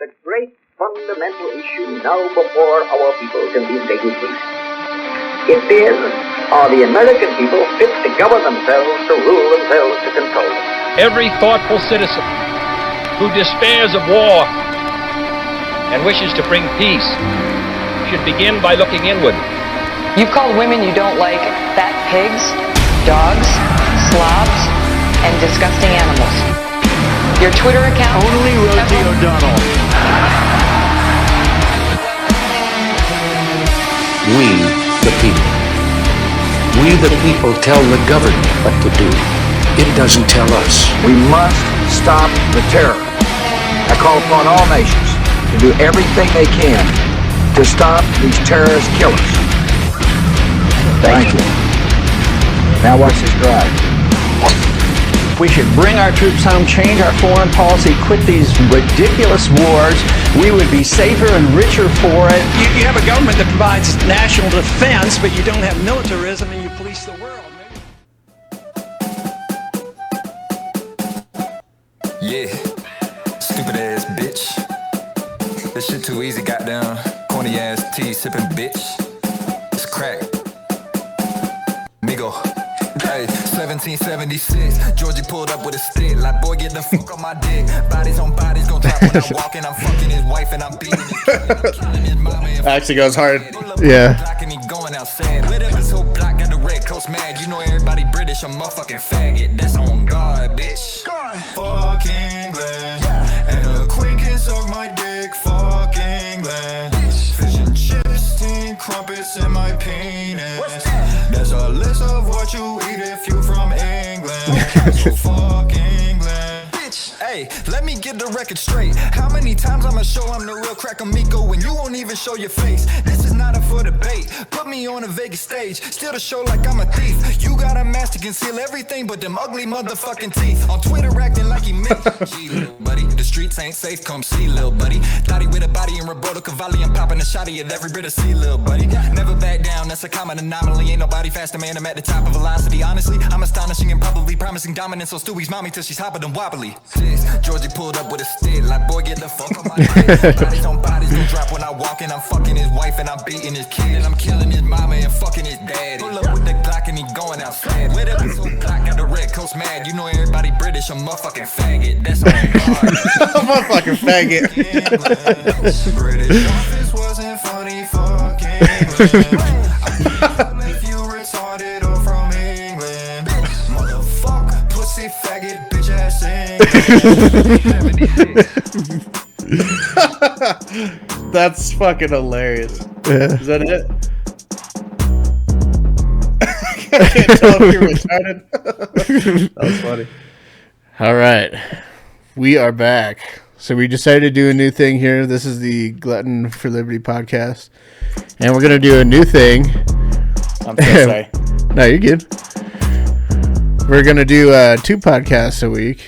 The great fundamental issue now before our people can be stated briefly. It is, are the American people fit to govern themselves, to rule themselves, to control them? Every thoughtful citizen who despairs of war and wishes to bring peace should begin by looking inward. You've called women you don't like fat pigs, dogs, slobs, and disgusting animals. Your Twitter account... Only Rosie O'Donnell. We, the people. We, the people, tell the government what to do. It doesn't tell us. We must stop the terror. I call upon all nations to do everything they can to stop these terrorist killers. Thank you. Now watch this drive. We should bring our troops home, change our foreign policy, quit these ridiculous wars. We would be safer and richer for it. You have a government that provides national defense, but you don't have militarism and you police the world. Yeah, stupid ass bitch. This shit too easy, goddamn. Corny ass tea sipping bitch. It's crack. Migo. Hey, 1776. Georgie pulled up with a stick. Like, boy, get the fuck on my dick. Bodies on bodies, gon' drop when I'm walking. I'm fucking his wife and I'm beating his killing his mama. Actually goes hard. Yeah. And he going outside. Whatever, so black got the red coast mad. You know everybody British, a motherfucking faggot. That's on guard, bitch. Fuck England. And a queen can suck my dick. Fuck England. Fish and chips, steamed crumpets in my penis. There's a list of what you eat if you from England. So fuck England. Bitch, hey, let me get the record straight. How many times I'ma show I'm the real cracker Miko when you won't even show your face? This is not up for debate. Put me on a Vegas stage, steal the show like I'm a thief. You got a mask to conceal everything but them ugly motherfucking teeth. On Twitter acting like he meant. Gee, little buddy, the streets ain't safe, come see, little buddy. Thotty with a body in Roberto Cavalli, I'm popping a shotty at every bit of sea, little buddy. Never back down, that's a common anomaly. Ain't nobody faster, man, I'm at the top of velocity. Honestly, I'm astonishing and probably promising dominance on Stewie's mommy till she's hopping and wobbly. Georgie pulled up with a stick, like, boy, get the fuck on my dick. Bodies on bodies, gon' drop when I walk in. I'm fucking his wife and I'm beating his kid. And I'm killing his mama and fucking his daddy. Pull up with the Glock and he going outside. With it, so black, got the red coast mad. You know everybody British, a motherfucking faggot. That's on guard. Motherfucking faggot. British office wasn't funny, fuck England. If you retarded or from England. Motherfuck, pussy faggot, bitch ass England. That's fucking hilarious. Yeah. Is that it? I can't tell if you're retarded. That was funny. All right. We are back. So we decided to do a new thing here. This is the Glutton for Liberty podcast. And we're going to do a new thing. I'm so sorry. No, you're good. We're going to do 2 podcasts a week.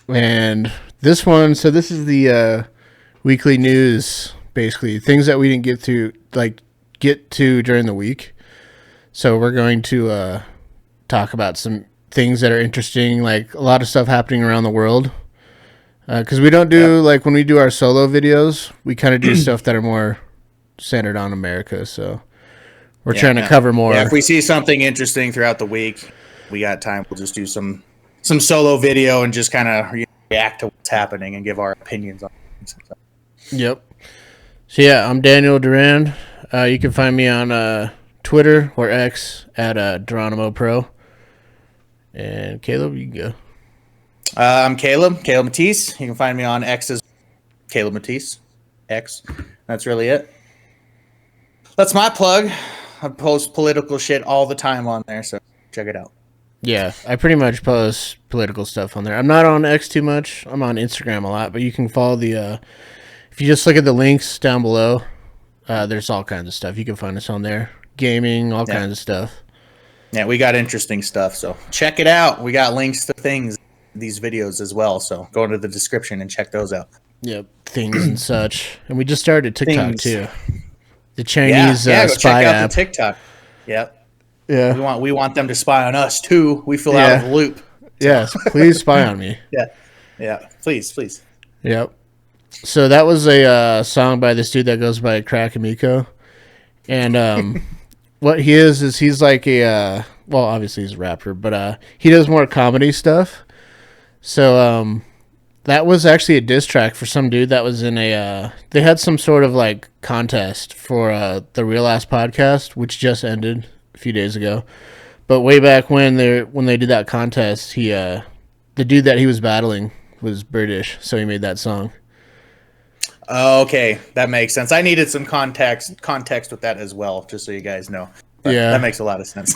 And this one, so this is the weekly news, basically. Things that we didn't get to during the week. So we're going to talk about some things that are interesting, like a lot of stuff happening around the world. Because we don't do, like, when we do our solo videos, we kind of do stuff that are more centered on America. So we're trying to cover more. Yeah, if we see something interesting throughout the week, we got time, we'll just do some solo video and just kind of react to what's happening and give our opinions on things. Yep. So, yeah, I'm Daniel Duran. You can find me on Twitter or X at Geronimo Pro. And Caleb, you can go. I'm Caleb Matisse. You can find me on X as Caleb Matisse. X. That's really it. That's my plug. I post political shit all the time on there, so check it out. Yeah, I pretty much post political stuff on there. I'm not on X too much. I'm on Instagram a lot, but you can follow the... if you just look at the links down below, there's all kinds of stuff. You can find us on there. Gaming, all kinds of stuff. Yeah, we got interesting stuff, so check it out. We got links to things, these videos as well, so go into the description and check those out. Yep, things and such. And we just started TikTok too. The Chinese go spy check out app. the TikTok. Yep. Yeah. We want them to spy on us too. We feel out of the loop. Yes, please spy on me. Yeah. Please. Yep. So that was a song by this dude that goes by Crack Amico. And what he is he's like a, well, obviously he's a rapper, but he does more comedy stuff. So that was actually a diss track for some dude that was in a, they had some sort of like contest for the Real Ass Podcast, which just ended a few days ago. But way back when they did that contest, the dude that he was battling was British, so he made that song. Okay, that makes sense. I needed some context with that as well, just so you guys know. But yeah, that makes a lot of sense.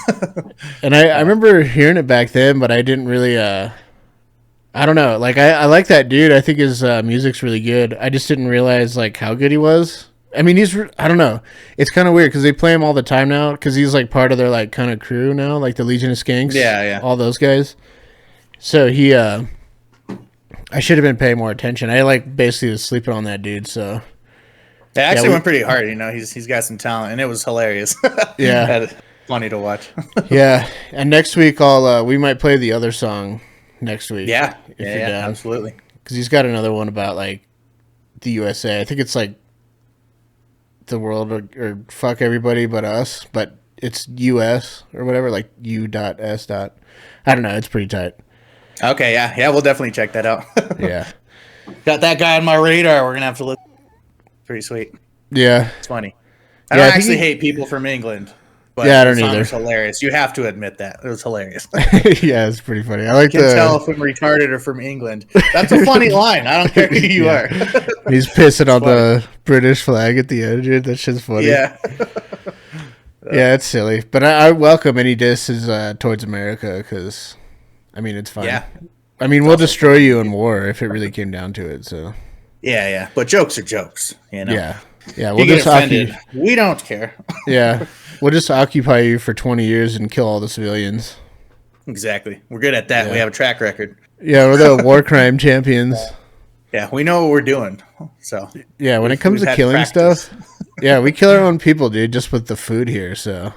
And I remember hearing it back then, but I didn't really. I don't know. Like I like that dude. I think his music's really good. I just didn't realize like how good he was. I mean, I don't know. It's kind of weird because they play him all the time now because he's like part of their like kind of crew now, like the Legion of Skanks. Yeah. All those guys. So he, I should have been paying more attention. I like basically was sleeping on that dude. So it actually went pretty hard. You know, he's got some talent, and it was hilarious. Yeah, funny to watch. Yeah, and next week we might play the other song next week. Yeah, if you're down. Absolutely. Because he's got another one about like the USA. I think it's like the world or fuck everybody but us, but it's US or whatever, like U.S. I don't know. It's pretty tight. Okay, yeah, we'll definitely check that out. Yeah, got that guy on my radar. We're gonna have to look. Pretty sweet. Yeah, it's funny. I don't actually hate people from England. But yeah, I don't the song either. was hilarious. You have to admit that it was hilarious. Yeah, it's pretty funny. I like you can tell if I'm retarded or from England. That's a funny line. I don't care who you are. He's pissing on the British flag at the end, dude. That shit's funny. Yeah. Yeah, it's silly, but I welcome any disses towards America because, I mean, it's fine. Yeah. I mean, we'll destroy you in war if it really came down to it. So. Yeah, but jokes are jokes, you know. Yeah. We'll just offended. We don't care. Yeah, we'll just occupy you for 20 years and kill all the civilians. Exactly. We're good at that. Yeah. We have a track record. Yeah, we're the war crime champions. Yeah, we know what we're doing. So yeah, when it comes to killing stuff, yeah, we kill our own people, dude, just with the food here. So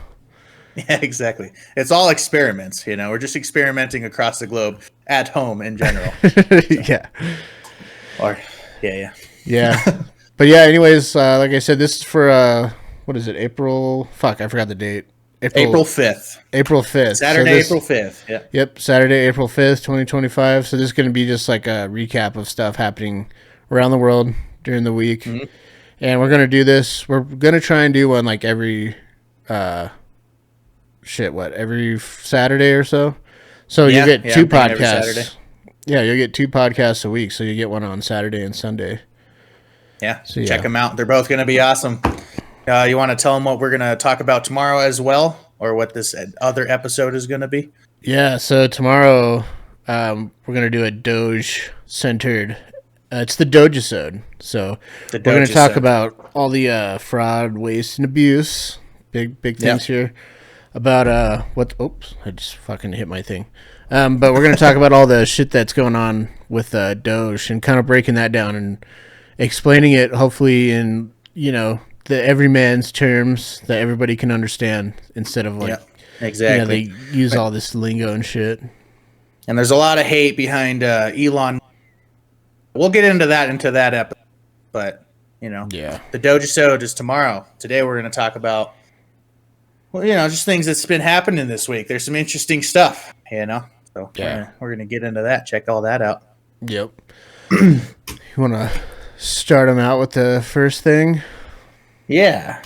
yeah, exactly. It's all experiments. You know, we're just experimenting across the globe at home in general. Yeah. Or yeah. But yeah, anyways, like I said, this is for what is it? April? Fuck, I forgot the date. April 5th. April 5th. Saturday, April 5th. Yeah. Yep, Saturday, April 5th, 2025. So this is going to be just like a recap of stuff happening around the world during the week. Mm-hmm. And we're going to do this. We're going to try and do one like every every Saturday or so. So you get two podcasts. Yeah, you'll get two podcasts a week. So you get one on Saturday and Sunday. Yeah, so check them out. They're both going to be awesome. You want to tell them what we're going to talk about tomorrow as well, or what this other episode is going to be? Yeah, so tomorrow we're going to do a Doge-centered. It's the Doge-isode. So we're going to talk about all the fraud, waste, and abuse. Big things here. About what? Oops, I just fucking hit my thing. But we're going to talk about all the shit that's going on with Doge and kind of breaking that down and explaining it, hopefully in, the everyman's terms that everybody can understand instead of like, exactly. They use all this lingo and shit. And there's a lot of hate behind Elon. We'll get into that episode, but the Doge-isode is tomorrow. Today we're going to talk about, just things that's been happening this week. There's some interesting stuff, so we're going to get into that. Check all that out. Yep. You want to start them out with the first thing? Yeah.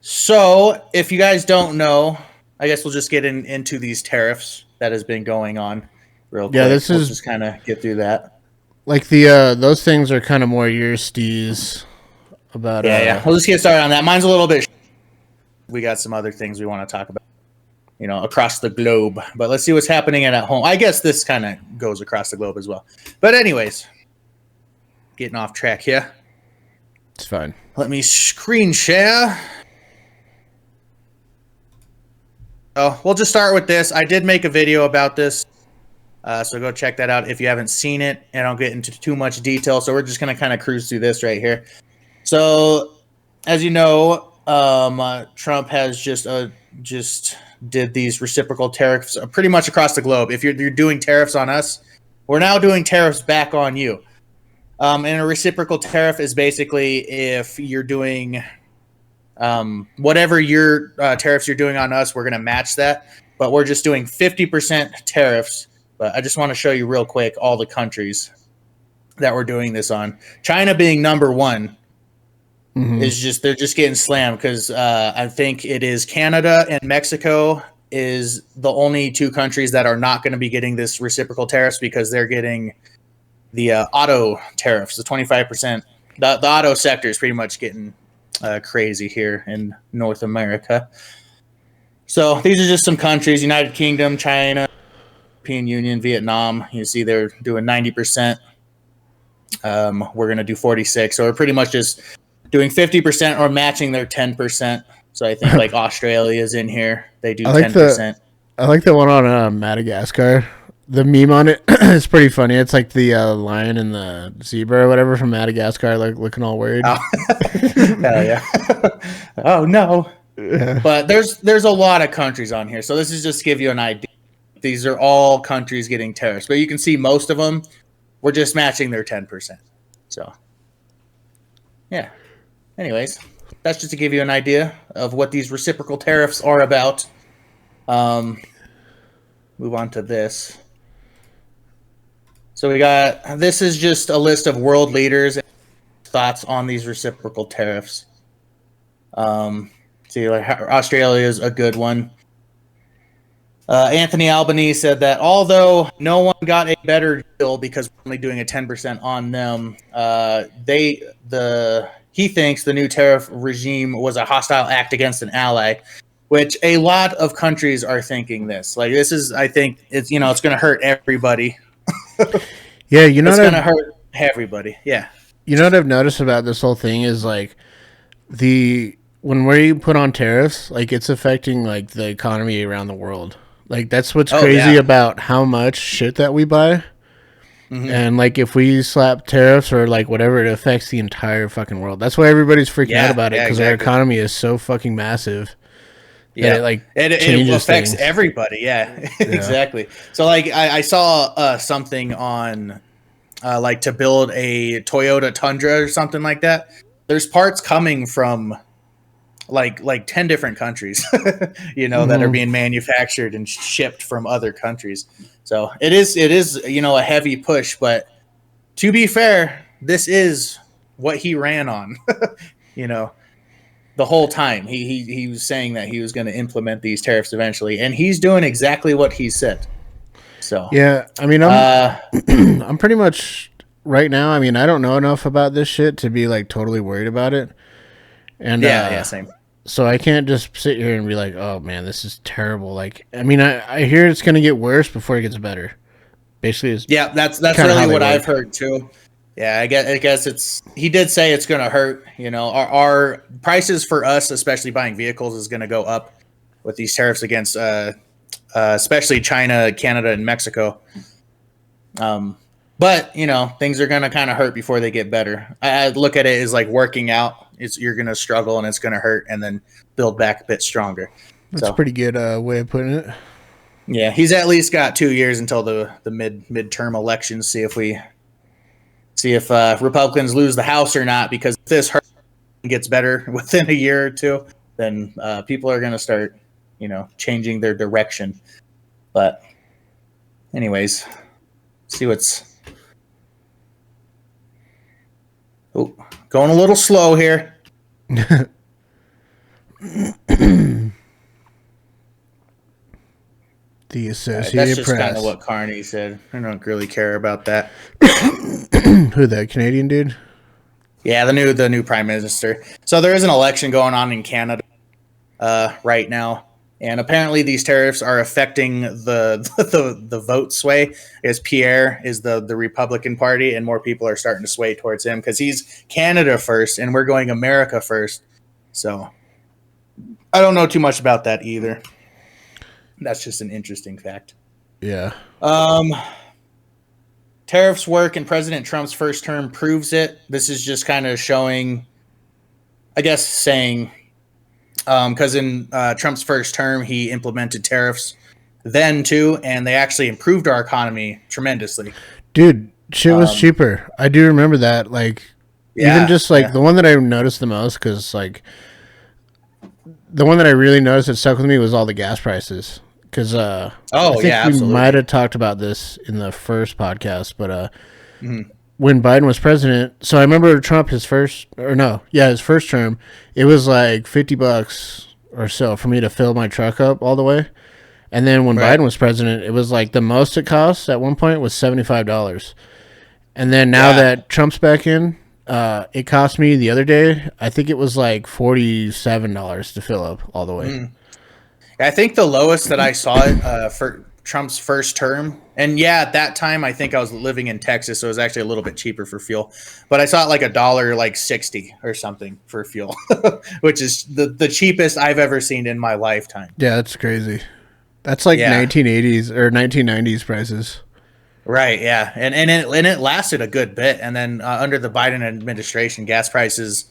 So if you guys don't know, I guess we'll just get into these tariffs that has been going on real quick. Yeah, we'll just kind of get through that. Like the those things are kind of more your steez about. Yeah. We'll just get started on that. Mine's a little bit. We got some other things we want to talk about, across the globe. But let's see what's happening at home. I guess this kind of goes across the globe as well. But anyways, getting off track here. It's fine. Let me screen share. Oh, we'll just start with this. I did make a video about this, so go check that out if you haven't seen it. And I'll get into too much detail, so we're just going to kind of cruise through this right here. So, as you know, Trump has just did these reciprocal tariffs pretty much across the globe. If you're doing tariffs on us, we're now doing tariffs back on you. And a reciprocal tariff is basically if you're doing whatever your tariffs you're doing on us, we're going to match that. But we're just doing 50% tariffs. But I just want to show you real quick all the countries that we're doing this on. China being number one is just, they're just getting slammed because I think it is Canada and Mexico is the only two countries that are not going to be getting this reciprocal tariffs because they're getting the auto tariffs, the 25%. The auto sector is pretty much getting crazy here in North America. So these are just some countries: United Kingdom, China, European Union, Vietnam. You see they're doing 90%. We're going to do 46. So we're pretty much just doing 50% or matching their 10%. So I think like Australia is in here. They do 10%. I like the one on Madagascar. The meme on it is pretty funny. It's like the lion and the zebra or whatever from Madagascar, like looking all worried. Oh. Hell yeah. Oh no. Yeah. But there's a lot of countries on here. So this is just to give you an idea. These are all countries getting tariffs. But you can see most of them, we're just matching their 10%. So yeah. Anyways, that's just to give you an idea of what these reciprocal tariffs are about. Move on to this. So this is just a list of world leaders' thoughts on these reciprocal tariffs. See, like Australia is a good one. Anthony Albanese said that although no one got a better deal because we're only doing a 10% on them, he thinks the new tariff regime was a hostile act against an ally, which a lot of countries are thinking this. Like this is, I think it's it's going to hurt everybody. Yeah, it's going to hurt everybody. Yeah. You know what I've noticed about this whole thing is like when we put on tariffs, like it's affecting like the economy around the world. Like that's what's crazy about how much shit that we buy. Mm-hmm. And like if we slap tariffs or like whatever, it affects the entire fucking world. That's why everybody's freaking out about it because our economy is so fucking massive. Yeah, it affects everybody. Yeah, exactly. So like I saw something on like to build a Toyota Tundra or something like that. There's parts coming from like 10 different countries, that are being manufactured and shipped from other countries. So it is a heavy push, but to be fair, this is what he ran on, the whole time. He was saying that he was going to implement these tariffs eventually, and he's doing exactly what he said. So yeah, I mean, I'm pretty much right now. I mean, I don't know enough about this shit to be like totally worried about it. And same. So I can't just sit here and be like, oh man, this is terrible. Like, I mean, I hear it's going to get worse before it gets better. Basically, that's really what I've heard too. Yeah, I guess he did say it's going to hurt. Our prices for us, especially buying vehicles, is going to go up with these tariffs against, especially China, Canada, and Mexico. But things are going to kind of hurt before they get better. I look at it as like working out. You're going to struggle and it's going to hurt, and then build back a bit stronger. That's a pretty good way of putting it. Yeah, he's at least got 2 years until the midterm elections. See if Republicans lose the House or not. Because if this gets better within a year or two, then people are going to start, changing their direction. But, anyways, see what's. Oh, going a little slow here. The Associated That's just Press. kind of what Carney said. I don't really care about that. Who, that Canadian dude? Yeah, the new prime minister. So there is an election going on in Canada right now, and apparently these tariffs are affecting the vote sway. As Pierre is the Republican Party, and more people are starting to sway towards him because he's Canada first, and we're going America first. So I don't know too much about that either. That's just an interesting fact. Yeah. Tariffs work, and President Trump's first term proves it. This is just kind of showing, I guess, saying, because in Trump's first term, he implemented tariffs then too, and they actually improved our economy tremendously. Dude, shit was cheaper. I do remember that. Like, even just like the one that I noticed the most, because like the one that I really noticed that stuck with me was all the gas prices. Because I think we absolutely. might have talked about this in the first podcast, but when Biden was president, so I remember Trump his first term, it was like $50 or so for me to fill my truck up all the way. And then when Biden was president, it was like the most it cost at one point was $75. And then now that Trump's back in, it cost me the other day, I think it was like $47 to fill up all the way. I think the lowest that I saw it for Trump's first term, and at that time I think I was living in Texas, so it was actually a little bit cheaper for fuel. But I saw it like $1.60 or something for fuel, which is the cheapest I've ever seen in my lifetime. Yeah, that's crazy. That's like 1980s or 1990s prices. Right, yeah. And it lasted a good bit. And then under the Biden administration, gas prices,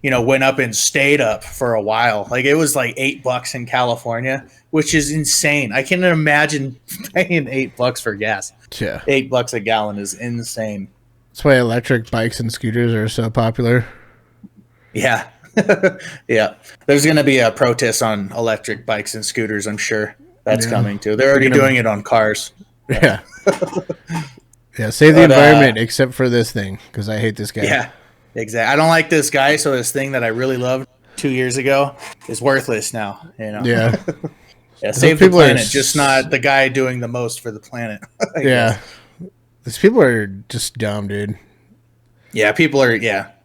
went up and stayed up for a while. Like it was like $8 in California, which is insane. I can't imagine paying $8 for gas. Yeah. $8 a gallon is insane. That's why electric bikes and scooters are so popular. Yeah. Yeah. There's going to be a protest on electric bikes and scooters, I'm sure. That's coming too. They're already doing it on cars. Yeah. Yeah, save the environment except for this thing, because I hate this guy. Yeah, exactly. I don't like this guy, so this thing that I really loved 2 years ago is worthless now. Yeah. Yeah, save the planet, just not the guy doing the most for the planet. Yeah. These people are just dumb, dude. Yeah, people are,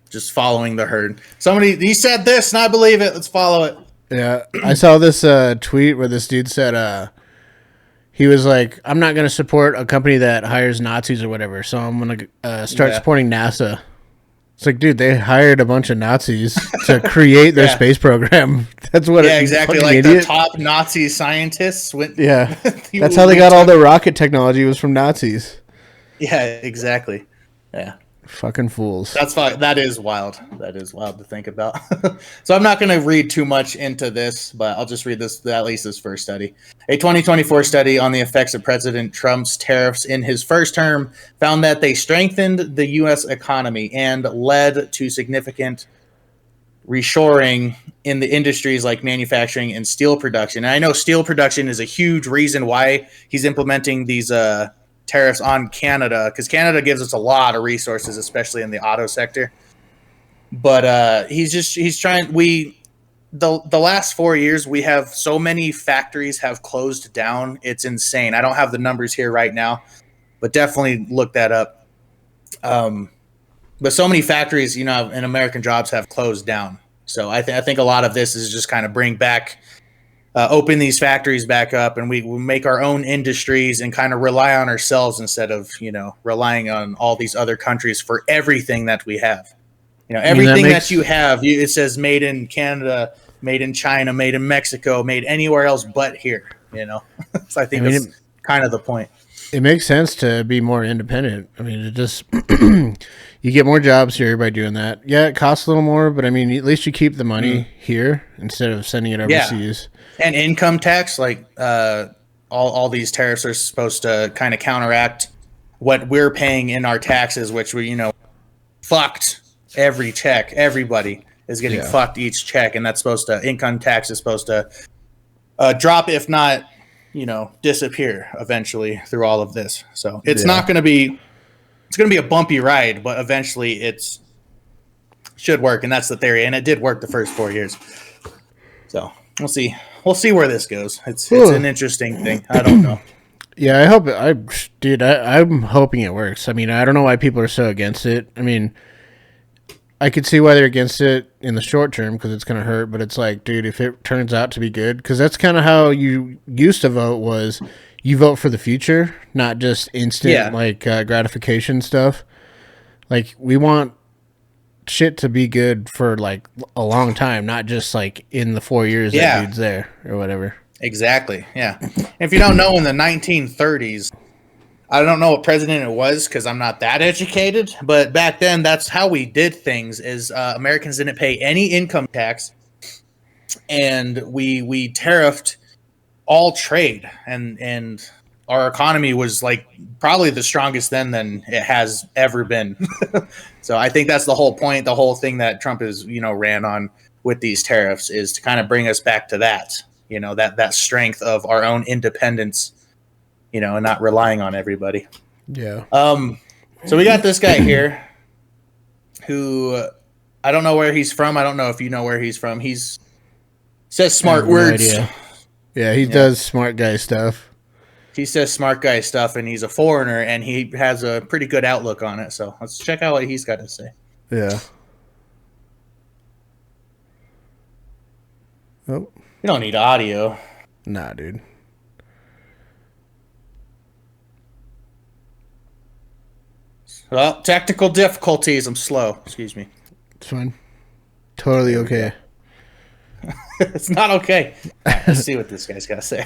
just following the herd. He said this, and I believe it. Let's follow it. Yeah, I saw this tweet where this dude said he was like, I'm not going to support a company that hires Nazis or whatever, so I'm going to start supporting NASA. It's like, dude, they hired a bunch of Nazis to create their space program. That's what exactly. Like idiot. The top Nazi scientists went. Yeah, that's how they got all their rocket technology, was from Nazis. Yeah, exactly. Yeah. Fucking fools. That's fine. That is wild. That is wild to think about. So I'm not going to read too much into this, but I'll just read at least this first study. A 2024 study on the effects of President Trump's tariffs in his first term found that they strengthened the U.S. economy and led to significant reshoring in the industries like manufacturing and steel production. And I know steel production is a huge reason why he's implementing these tariffs on Canada, because Canada gives us a lot of resources, especially in the auto sector. But he's trying. The last 4 years, we have so many factories have closed down. It's insane. I don't have the numbers here right now, but definitely look that up. But so many factories, in American jobs have closed down. So I think a lot of this is just kind of bring back. Open these factories back up, and we make our own industries and kind of rely on ourselves instead of relying on all these other countries for everything that we have. Everything that you have, it says made in Canada, made in China, made in Mexico, made anywhere else but here. So I think that's kind of the point. It makes sense to be more independent. I mean, it just you get more jobs here by doing that. Yeah, it costs a little more, but I mean, at least you keep the money here instead of sending it overseas. And income tax, like all these tariffs are supposed to kind of counteract what we're paying in our taxes, which we fucked every check. Everybody is getting fucked each check, and that's supposed to income tax is supposed to drop, if not disappear eventually through all of this. So it's not going to be. It's going to be a bumpy ride, but eventually it's should work, and that's the theory. And it did work the first 4 years. So we'll see. We'll see where this goes. It's an interesting thing. I don't know. Yeah, I hope I'm hoping it works. I mean, I don't know why people are so against it. I mean, I could see why they're against it in the short term because it's going to hurt. But it's like, dude, if it turns out to be good, because that's kind of how you used to vote was you vote for the future, not just instant gratification stuff. Like we want shit to be good for like a long time, not just like in the 4 years that dude's there or whatever. Exactly. Yeah. If you don't know, in the 1930s, I don't know what president it was because I'm not that educated, but back then that's how we did things. Is Americans didn't pay any income tax, and we tariffed all trade and our economy was like probably the strongest then than it has ever been. So I think that's the whole point. The whole thing that Trump is, ran on with these tariffs is to kind of bring us back to that, that strength of our own independence, and not relying on everybody. Yeah. So we got this guy here who I don't know where he's from. I don't know if you know where he's from. He says smart words. No idea. Yeah, he does smart guy stuff. He says smart guy stuff, and he's a foreigner, and he has a pretty good outlook on it. So let's check out what he's got to say. Yeah. Oh. You don't need audio. Nah, dude. Well, technical difficulties. I'm slow. Excuse me. It's fine. Totally okay. It's not okay. Right, let's see what this guy's got to say.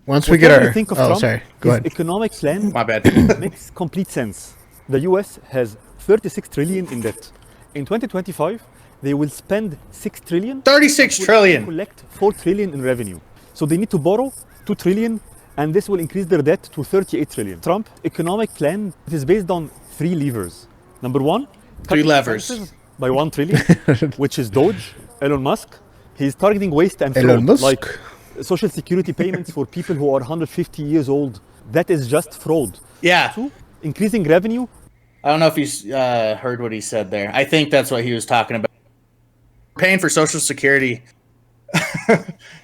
Once we get our... Think of oh, Trump, sorry. Go ahead. Economic plan My bad. makes complete sense. The US has 36 trillion in debt. In 2025, they will spend 6 trillion. 36 trillion. Collect 4 trillion in revenue. So they need to borrow 2 trillion, and this will increase their debt to 38 trillion. Trump economic plan is based on 3 levers. Number 1, Three levers. expenses by 1 trillion, which is Doge, Elon Musk. He's targeting waste and fraud, Elon Musk. like social security payments for people who are 150 years old. That is just fraud. Yeah. 2, increasing revenue. I don't know if you heard what he said there. I think that's what he was talking about. Paying for Social Security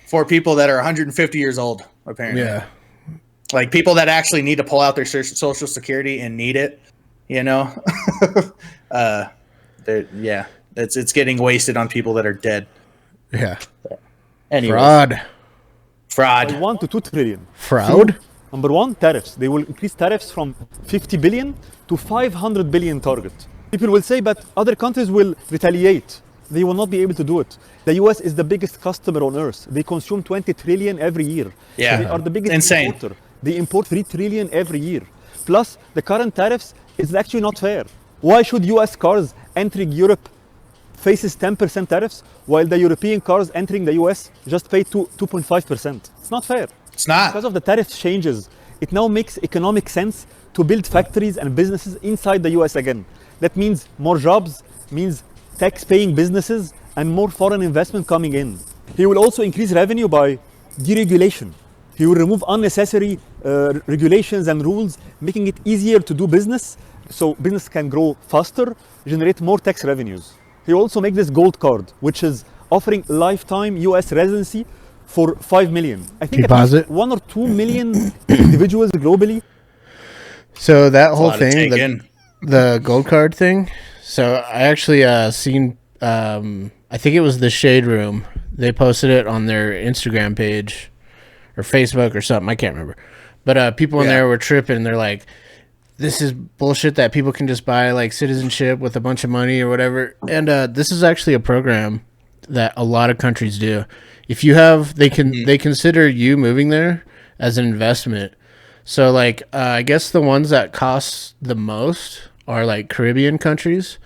for people that are 150 years old, apparently. Yeah. Like people that actually need to pull out their Social Security and need it, yeah, it's getting wasted on people that are dead. Yeah. Anyways. Fraud. By 1 to 2 trillion. Fraud? Number 1, tariffs. They will increase tariffs from 50 billion to 500 billion target. People will say, but other countries will retaliate. They will not be able to do it. The US is the biggest customer on earth. They consume 20 trillion every year. Yeah. They are the biggest Insane. importer. They import 3 trillion every year. Plus, the current tariffs is actually not fair. Why should US cars entering Europe faces 10% tariffs while the European cars entering the US just pay 2.5%? It's not fair. It's not. Because of the tariff changes, it now makes economic sense to build factories and businesses inside the US again. That means more jobs, means tax-paying businesses, and more foreign investment coming in. He will also increase revenue by deregulation. He will remove unnecessary regulations and rules, making it easier to do business, so business can grow faster, generate more tax revenues. He will also make this gold card, which is offering lifetime US residency for 5 million. I think at least 1 or 2 million individuals globally. So that whole thing, the gold card thing. So I actually seen, I think it was the Shade Room. They posted it on their Instagram page or Facebook or something. I can't remember. But people in there were tripping. They're like, this is bullshit that people can just buy like citizenship with a bunch of money or whatever. And this is actually a program that a lot of countries do. If you have, they consider you moving there as an investment. So like, I guess the ones that cost the most are like Caribbean countries.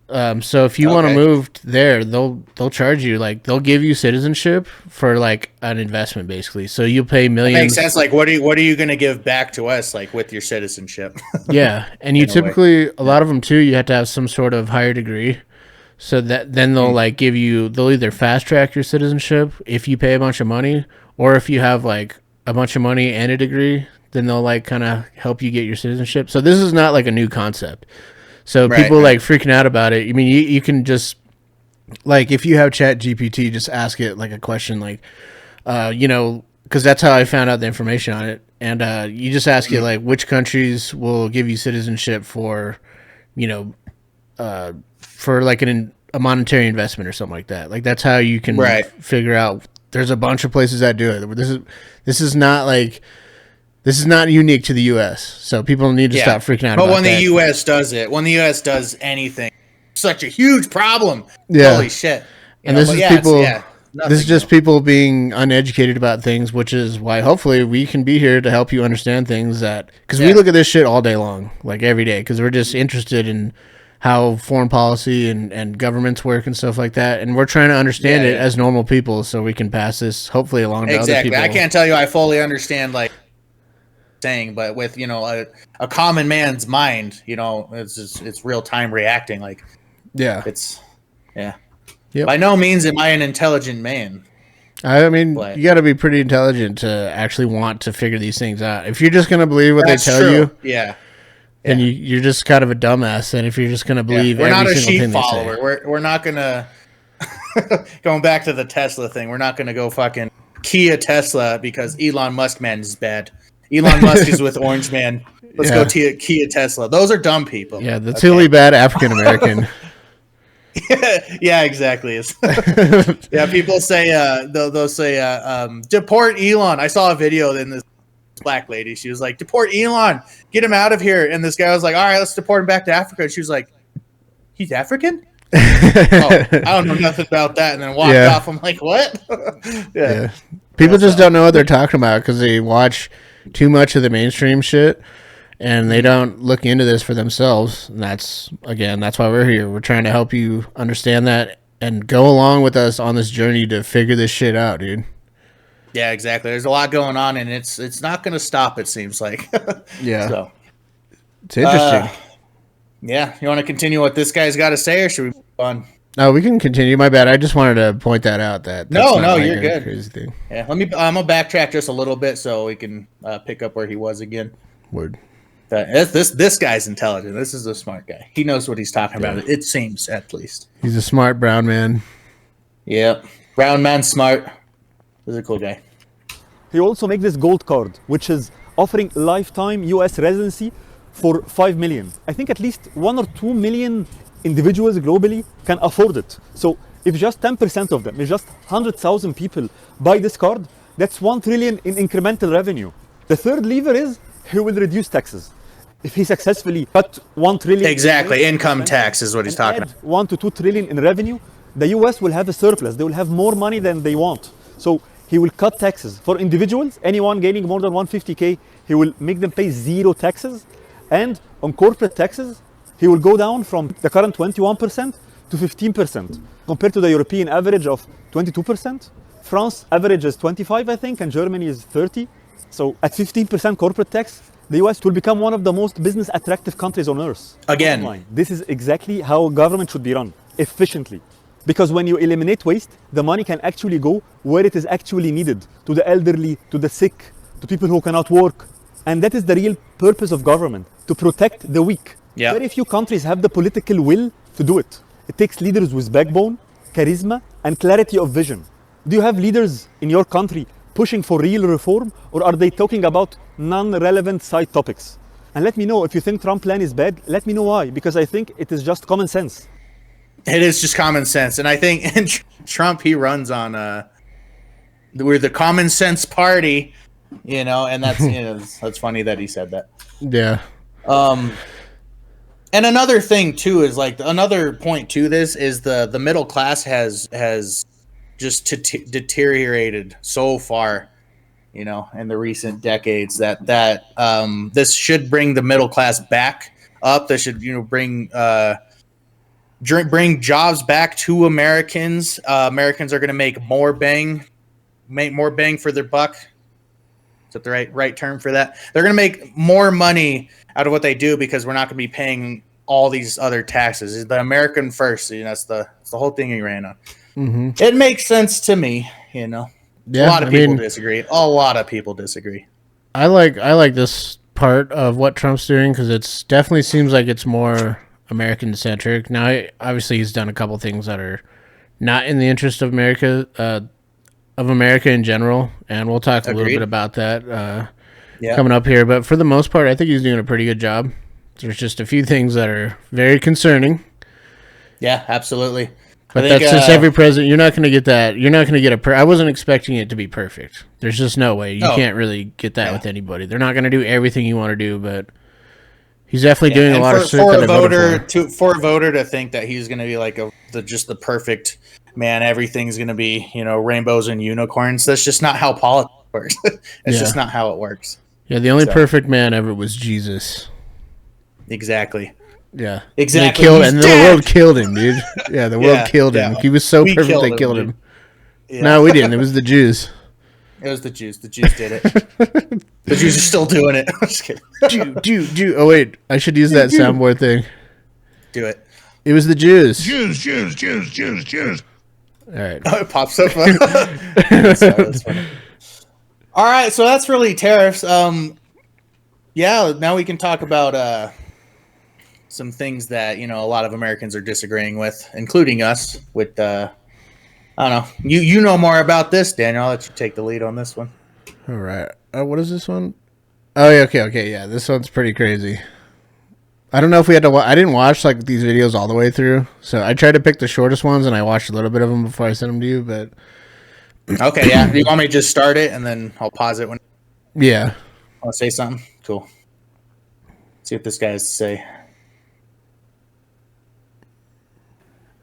So if you want to move there, they'll charge you, like they'll give you citizenship for like an investment basically. So you'll pay millions. That makes sense. Like what are you going to give back to us like with your citizenship? Yeah. And you typically, a lot of them too, you have to have some sort of higher degree. So that then they'll like give you, they'll either fast track your citizenship if you pay a bunch of money, or if you have like a bunch of money and a degree, then they'll like kind of help you get your citizenship. So this is not like a new concept. So people like freaking out about it. I mean, you can just like, if you have Chat GPT, just ask it like a question, like, because that's how I found out the information on it. And you just ask it like, which countries will give you citizenship for, for like a monetary investment or something like that. Like that's how you can figure out. There's a bunch of places that do it. This is not unique to the U.S., so people need to stop freaking out about that. But when the U.S. does it, when the U.S. does anything, such a huge problem. Yeah. Holy shit. This is just people being uneducated about things, which is why hopefully we can be here to help you understand things because we look at this shit all day long, like every day, because we're just interested in how foreign policy and governments work and stuff like that, and we're trying to understand it as normal people so we can pass this hopefully along to other people. I can't tell you I fully understand like saying, but with a common man's mind, it's real time reacting. Like, it's Yep. By no means am I an intelligent man. I mean, But you got to be pretty intelligent to actually want to figure these things out. If you're just going to believe what they tell true. you, then you're just kind of a dumbass. And if you're just going to believe we're every not a single sheep thing follower. they say, We're not gonna going back to the Tesla thing. We're not gonna go fucking Kia Tesla because Elon Musk man is bad. Elon Musk is with Orange Man. Let's go Kia Tesla. Those are dumb people. Yeah, that's really bad African American. Yeah, exactly. Yeah, people say they'll say deport Elon. I saw a video in this black lady. She was like, deport Elon, get him out of here. And this guy was like, all right, let's deport him back to Africa. And she was like, he's African? Oh, I don't know nothing about that. And then walked off. I'm like, what? People just don't know what they're talking about because they watch too much of the mainstream shit and they don't look into this for themselves. And that's why we're here. We're trying to help you understand that and go along with us on this journey to figure this shit out, dude. Yeah, exactly. There's a lot going on, and it's not going to stop, it seems like. So it's interesting. Yeah, you want to continue what this guy's got to say, or should we move on? No, we can continue. My bad. I just wanted to point that out. No, you're good. Crazy thing. Yeah, I'm gonna backtrack just a little bit so we can pick up where he was again. Word. This guy's intelligent. This is a smart guy. He knows what he's talking about. It seems, at least. He's a smart brown man. Yep, brown man, smart. This is a cool guy. He also makes this gold card, which is offering lifetime U.S. residency for 5 million. I think at least 1 or 2 million individuals globally can afford it. So if just 10% of them, if just 100,000 people buy this card, that's 1 trillion in incremental revenue. The third lever is he will reduce taxes. If he successfully cut 1 trillion... Exactly, income tax is what he's talking about. 1 to 2 trillion in revenue, the US will have a surplus. They will have more money than they want. So he will cut taxes. For individuals, anyone gaining more than 150K, he will make them pay 0 taxes. And on corporate taxes, he will go down from the current 21% to 15%, compared to the European average of 22%. France average is 25, I think, and Germany is 30. So at 15% corporate tax, the US will become one of the most business attractive countries on earth. Again, this is exactly how government should be run, efficiently. Because when you eliminate waste, the money can actually go where it is actually needed, to the elderly, to the sick, to people who cannot work. And that is the real purpose of government, to protect the weak. Yeah. Very few countries have the political will to do it. It takes leaders with backbone, charisma, and clarity of vision. Do you have leaders in your country pushing for real reform, or are they talking about non-relevant side topics? And let me know if you think Trump plan is bad, let me know why, because I think it is just common sense. It is just common sense. And I think Trump, he runs on, we're the common sense party, and that's, that's funny that he said that. Yeah. And another thing too is like another point to this is the middle class has just deteriorated so far, in the recent decades that this should bring the middle class back up. This should bring jobs back to Americans. Americans are going to make more bang for their buck. Is that the right term for that? They're going to make more money out of what they do because we're not going to be paying all these other taxes. The American first, that's the whole thing he ran on. Mm-hmm. It makes sense to me, Yeah, a lot of people disagree. A lot of people disagree. I like this part of what Trump's doing because it's definitely seems like it's more American centric. Now, obviously, he's done a couple things that are not in the interest of America in general, and we'll talk a little bit about that coming up here. But for the most part, I think he's doing a pretty good job. There's just a few things that are very concerning. Yeah, absolutely. But that's just every president. You're not going to get that. You're not going to get I wasn't expecting it to be perfect. There's just no way. You can't really get that with anybody. They're not going to do everything you want to do, but he's definitely doing a lot of shit that I voted for. For a voter to think that he's going to be like the perfect man, everything's going to be rainbows and unicorns. That's just not how politics works. It's just not how it works. Yeah, the only perfect man ever was Jesus. Exactly. Yeah. Exactly. And the world killed him, dude. Yeah, the world killed him. He was so perfect they killed him. Yeah. No, we didn't. It was the Jews. It was the Jews. The Jews did it. The Jews are still doing it. I'm just kidding. Jew. Oh wait, I should use that soundboard thing. Do it. It was the Jews. Jews. All right. Oh, it pops up. That's funny. All right, so that's really tariffs. Yeah, now we can talk about some things that a lot of Americans are disagreeing with, including us. With I don't know, you know more about this, Daniel. I'll let you take the lead on this one. All right. What is this one? Oh yeah. Okay. Yeah, this one's pretty crazy. I don't know if we had to. I didn't watch like these videos all the way through, so I tried to pick the shortest ones, and I watched a little bit of them before I sent them to you. But okay, yeah. Do you want me to just start it and then I'll pause it when? Yeah. Want to say something? Cool. See what this guy has to say.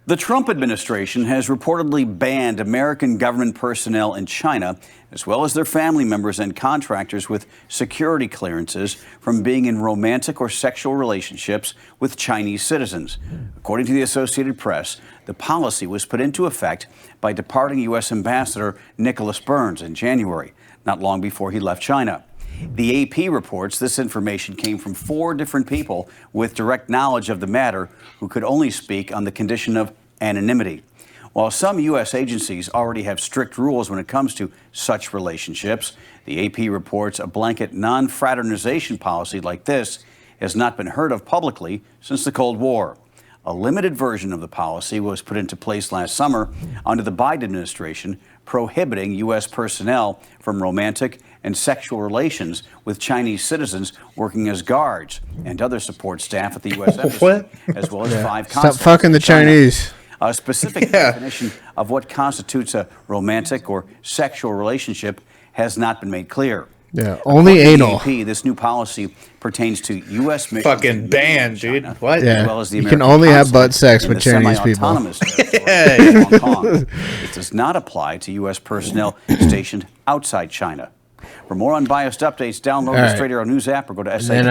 The Trump administration has reportedly banned American government personnel in China, as well as their family members and contractors with security clearances, from being in romantic or sexual relationships with Chinese citizens. According to the Associated Press, the policy was put into effect by departing U.S. Ambassador Nicholas Burns in January, not long before he left China. The AP reports this information came from 4 different people with direct knowledge of the matter who could only speak on the condition of anonymity. While some U.S. agencies already have strict rules when it comes to such relationships, the AP reports a blanket non-fraternization policy like this has not been heard of publicly since the Cold War. A limited version of the policy was put into place last summer under the Biden administration, prohibiting U.S. personnel from romantic and sexual relations with Chinese citizens working as guards and other support staff at the U.S. Embassy, as well as 5 consulates. Stop fucking the Chinese. A specific definition of what constitutes a romantic or sexual relationship has not been made clear. Yeah, only anal. AP, this new policy pertains to U.S. missions. Fucking banned, dude. What? Yeah, as well as the you can American only have butt consulate sex in with the Chinese people. semi-autonomous territory of Hong Kong. It does not apply to U.S. personnel stationed outside China. For more unbiased updates, download the Straight Arrow News app or go to SA.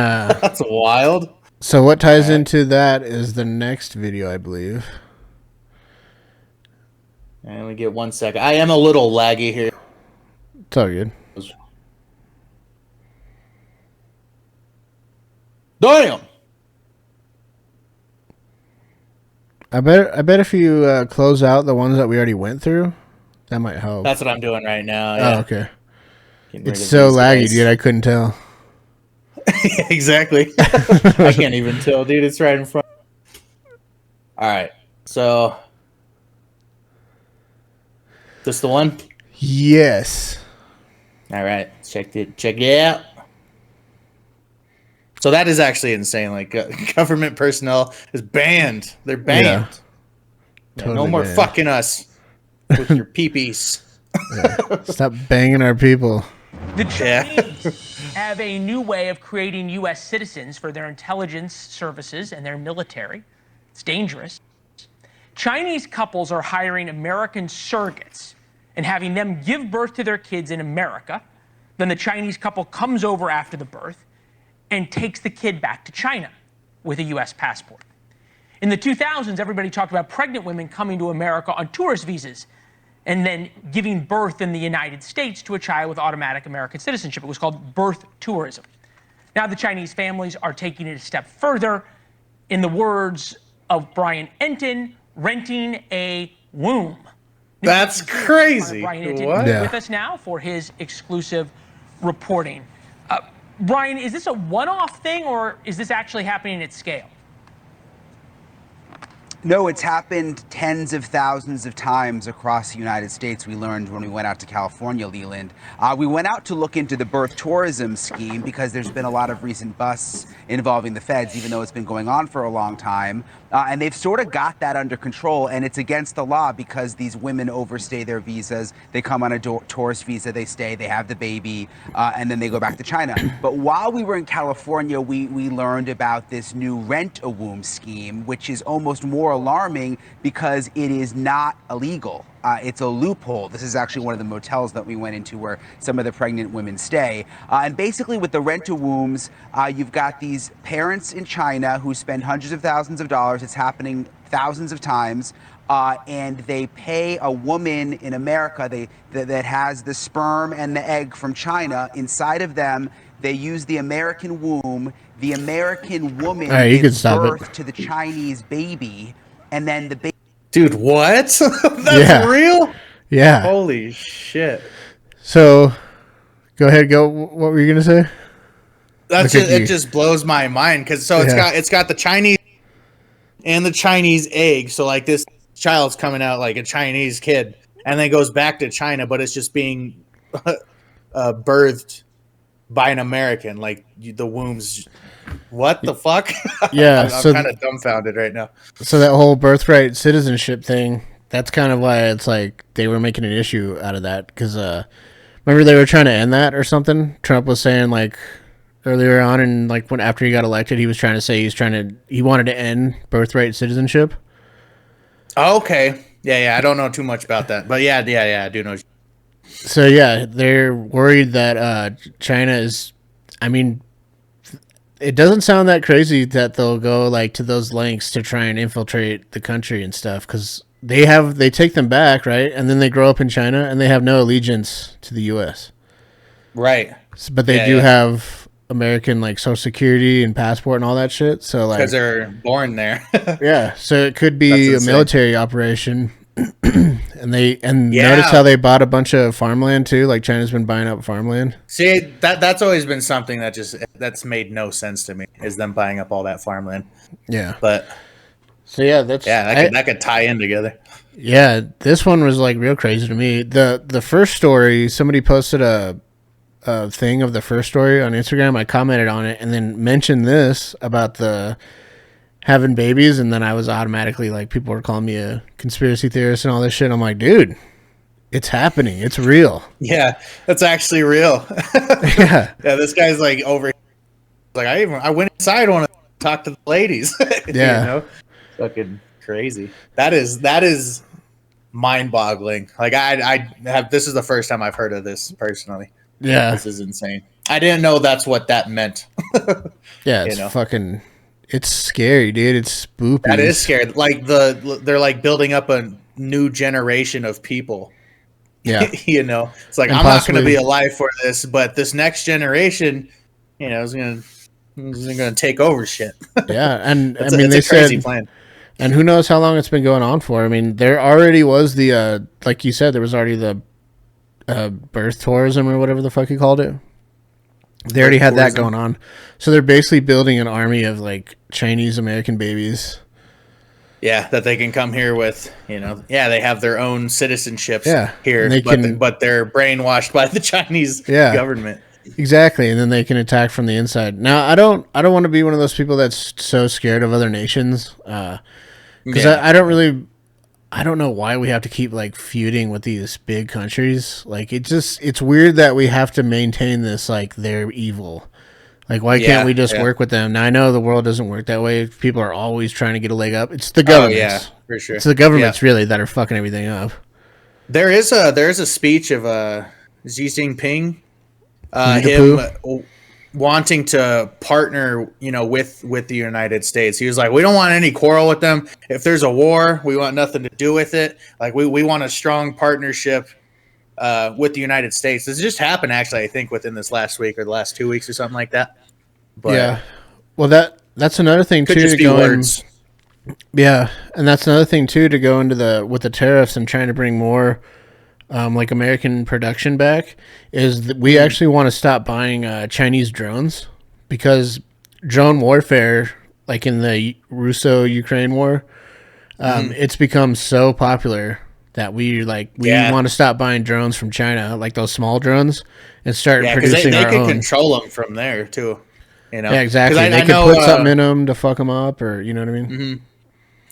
That's wild. So what ties into that is the next video, I believe. And we get 1 second. I am a little laggy here. It's all good. Damn. I bet if you close out the ones that we already went through, that might help. That's what I'm doing right now. Yeah. Oh, okay. It's so laggy, dude. I couldn't tell. Exactly. I can't even tell, dude. It's right in front. All right. So, this the one? Yes. All right. Check it out. So that is actually insane. Like, government personnel is banned. They're banned. Yeah. Totally no more banned. fucking us with your peepees. Yeah. Stop banging our people. The Chinese have a new way of creating U.S. citizens for their intelligence services and their military. It's dangerous. Chinese couples are hiring American surrogates and having them give birth to their kids in America. Then the Chinese couple comes over after the birth and takes the kid back to China with a U.S. passport. In the 2000s, everybody talked about pregnant women coming to America on tourist visas and then giving birth in the United States to a child with automatic American citizenship. It was called birth tourism. Now the Chinese families are taking it a step further. In the words of Brian Entin, renting a womb. That's crazy. Brian Entin What? is with us now for his exclusive reporting. Brian, is this a one-off thing, or is this actually happening at scale? No, it's happened tens of thousands of times across the United States. We learned when we went out to California, Leland. We went out to look into the birth tourism scheme because there's been a lot of recent busts involving the feds, even though it's been going on for a long time. And they've sort of got that under control, and it's against the law because these women overstay their visas. They come on a tourist visa, they stay, they have the baby, and then they go back to China. But while we were in California, we learned about this new rent-a-womb scheme, which is almost more alarming because it is not illegal. It's a loophole. This is actually one of the motels that we went into where some of the pregnant women stay. And basically with the rent-a-wombs, you've got these parents in China who spend hundreds of thousands of dollars. It's happening thousands of times. And they pay a woman in America that has the sperm and the egg from China inside of them. They use the American womb. The American woman gives birth to the Chinese baby, and then the baby. Dude, what? That's real? Yeah. Holy shit. So, go ahead. Go. What were you gonna say? It just blows my mind because it's got the Chinese and the Chinese egg. So like this child's coming out like a Chinese kid, and then goes back to China, but it's just being birthed by an American. Like the womb's. What the fuck? Yeah, I'm kind of dumbfounded right now. So that whole birthright citizenship thing, that's kind of why it's like they were making an issue out of that. Because remember they were trying to end that or something? Trump was saying like earlier on, and like when after he got elected, he was trying to say he wanted to end birthright citizenship. Oh, okay. Yeah. I don't know too much about that, but yeah, I do know. So yeah, they're worried that China is. I mean, it doesn't sound that crazy that they'll go like to those lengths to try and infiltrate the country and stuff, because they take them back, right, and then they grow up in China and they have no allegiance to the U.S. Right, but they do have American like Social Security and passport and all that shit. So like because they're born there. Yeah, so it could be a military operation. and notice how they bought a bunch of farmland too. Like China's been buying up farmland. See, that's always been something that's made no sense to me, is them buying up all that farmland. Yeah, but so yeah, that could tie in together. Yeah, this one was like real crazy to me. The first story, somebody posted a thing of the first story on Instagram. I commented on it and then mentioned this about the having babies, and then I was automatically like, people were calling me a conspiracy theorist and all this shit. I'm like, dude, it's happening. It's real. Yeah, that's actually real. Yeah, this guy's like over. Like I went inside, want to talk to the ladies. Yeah, you know? Fucking crazy. That is mind-boggling. Like I have. This is the first time I've heard of this personally. Yeah, this is insane. I didn't know that's what that meant. Yeah, it's fucking. It's scary, dude. It's spoopy. That is scary. Like they're like building up a new generation of people. Yeah, you know, it's like, and I'm not going to be alive for this, but this next generation, you know, is going to take over shit. Yeah, and I mean, they said, plan. And who knows how long it's been going on for? I mean, there already was the like you said, there was already the birth tourism or whatever the fuck you called it. They already had that going on. So they're basically building an army of like Chinese American babies. Yeah, that they can come here with, you know. Yeah, they have their own citizenships here, but they're brainwashed by the Chinese government. Exactly, and then they can attack from the inside. Now, I don't want to be one of those people that's so scared of other nations, because I don't know why we have to keep like feuding with these big countries. Like it's weird that we have to maintain this like they're evil. Like why can't we just work with them? Now I know the world doesn't work that way. People are always trying to get a leg up. It's the governments. Oh, yeah, for sure. It's the governments really that are fucking everything up. There is a speech of Xi Jinping, him wanting to partner, you know, with the United States. He was like, we don't want any quarrel with them. If there's a war, we want nothing to do with it. Like we want a strong partnership with the United States. This just happened actually, I think, within this last week or the last 2 weeks or something like that. But yeah. Well, that's another thing too. Just be words. Yeah, and that's another thing too to go into with the tariffs and trying to bring more like American production back is that we actually want to stop buying Chinese drones, because drone warfare, like in the Russo-Ukraine war, it's become so popular that we want to stop buying drones from China, like those small drones, and start producing our own. They can control them from there too. You know? Yeah, exactly. They can put something in them to fuck them up, or you know what I mean. Mm-hmm.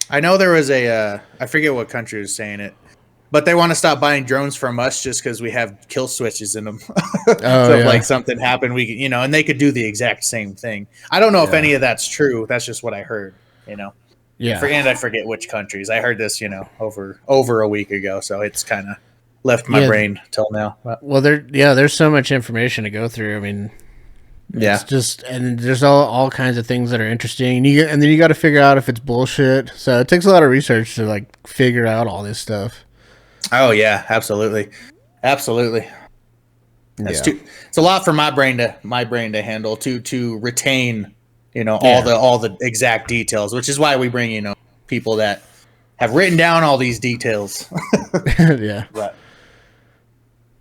I know there was I forget what country was saying it, but they want to stop buying drones from us just because we have kill switches in them. So if like something happened, we could, you know, and they could do the exact same thing. I don't know if any of that's true. That's just what I heard, you know. Yeah. And I forget which countries. I heard this, over a week ago, so it's kind of left my brain till now. But, well, there's so much information to go through. I mean, it's just, and there's all kinds of things that are interesting. And then you got to figure out if it's bullshit. So it takes a lot of research to like figure out all this stuff. Oh yeah, absolutely. It's a lot for my brain to handle to retain, all the exact details, which is why we bring, people that have written down all these details. Yeah. But,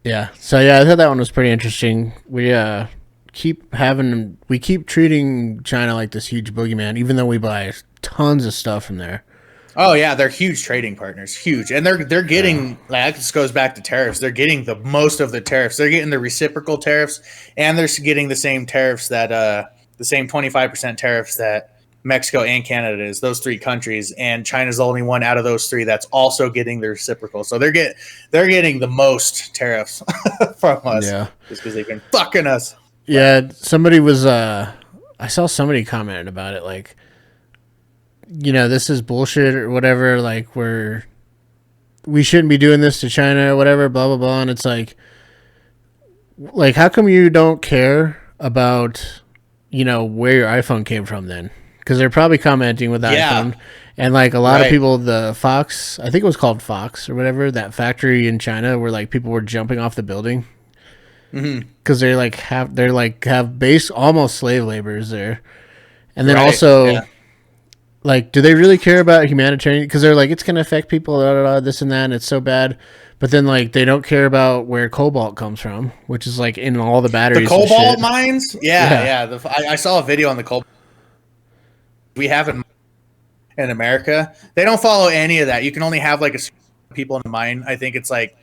yeah. So I thought that one was pretty interesting. We keep treating China like this huge boogeyman, even though we buy tons of stuff from there. Oh yeah, they're huge trading partners, huge, and they're getting. Like, this goes back to tariffs. They're getting the most of the tariffs. They're getting the reciprocal tariffs, and they're getting the same tariffs that the same 25% tariffs that Mexico and Canada is. Those three countries, and China's the only one out of those three that's also getting the reciprocal. So they're getting the most tariffs from us, just because they've been fucking us. Yeah, somebody was. I saw somebody commented about it, like, this is bullshit or whatever. Like, we shouldn't be doing this to China or whatever. Blah blah blah. And it's like, how come you don't care about, where your iPhone came from then? Because they're probably commenting with iPhone, and like a lot of people, the Fox, I think it was called Fox or whatever, that factory in China where like people were jumping off the building. Because they have base almost slave laborers there, and then also, like, do they really care about humanitarian? Because they're like, it's going to affect people, this and that, and it's so bad. But then like they don't care about where cobalt comes from, which is like in all the batteries. The cobalt mines, I saw a video on the cobalt we have in America. They don't follow any of that. You can only have like people in the mine. I think it's like,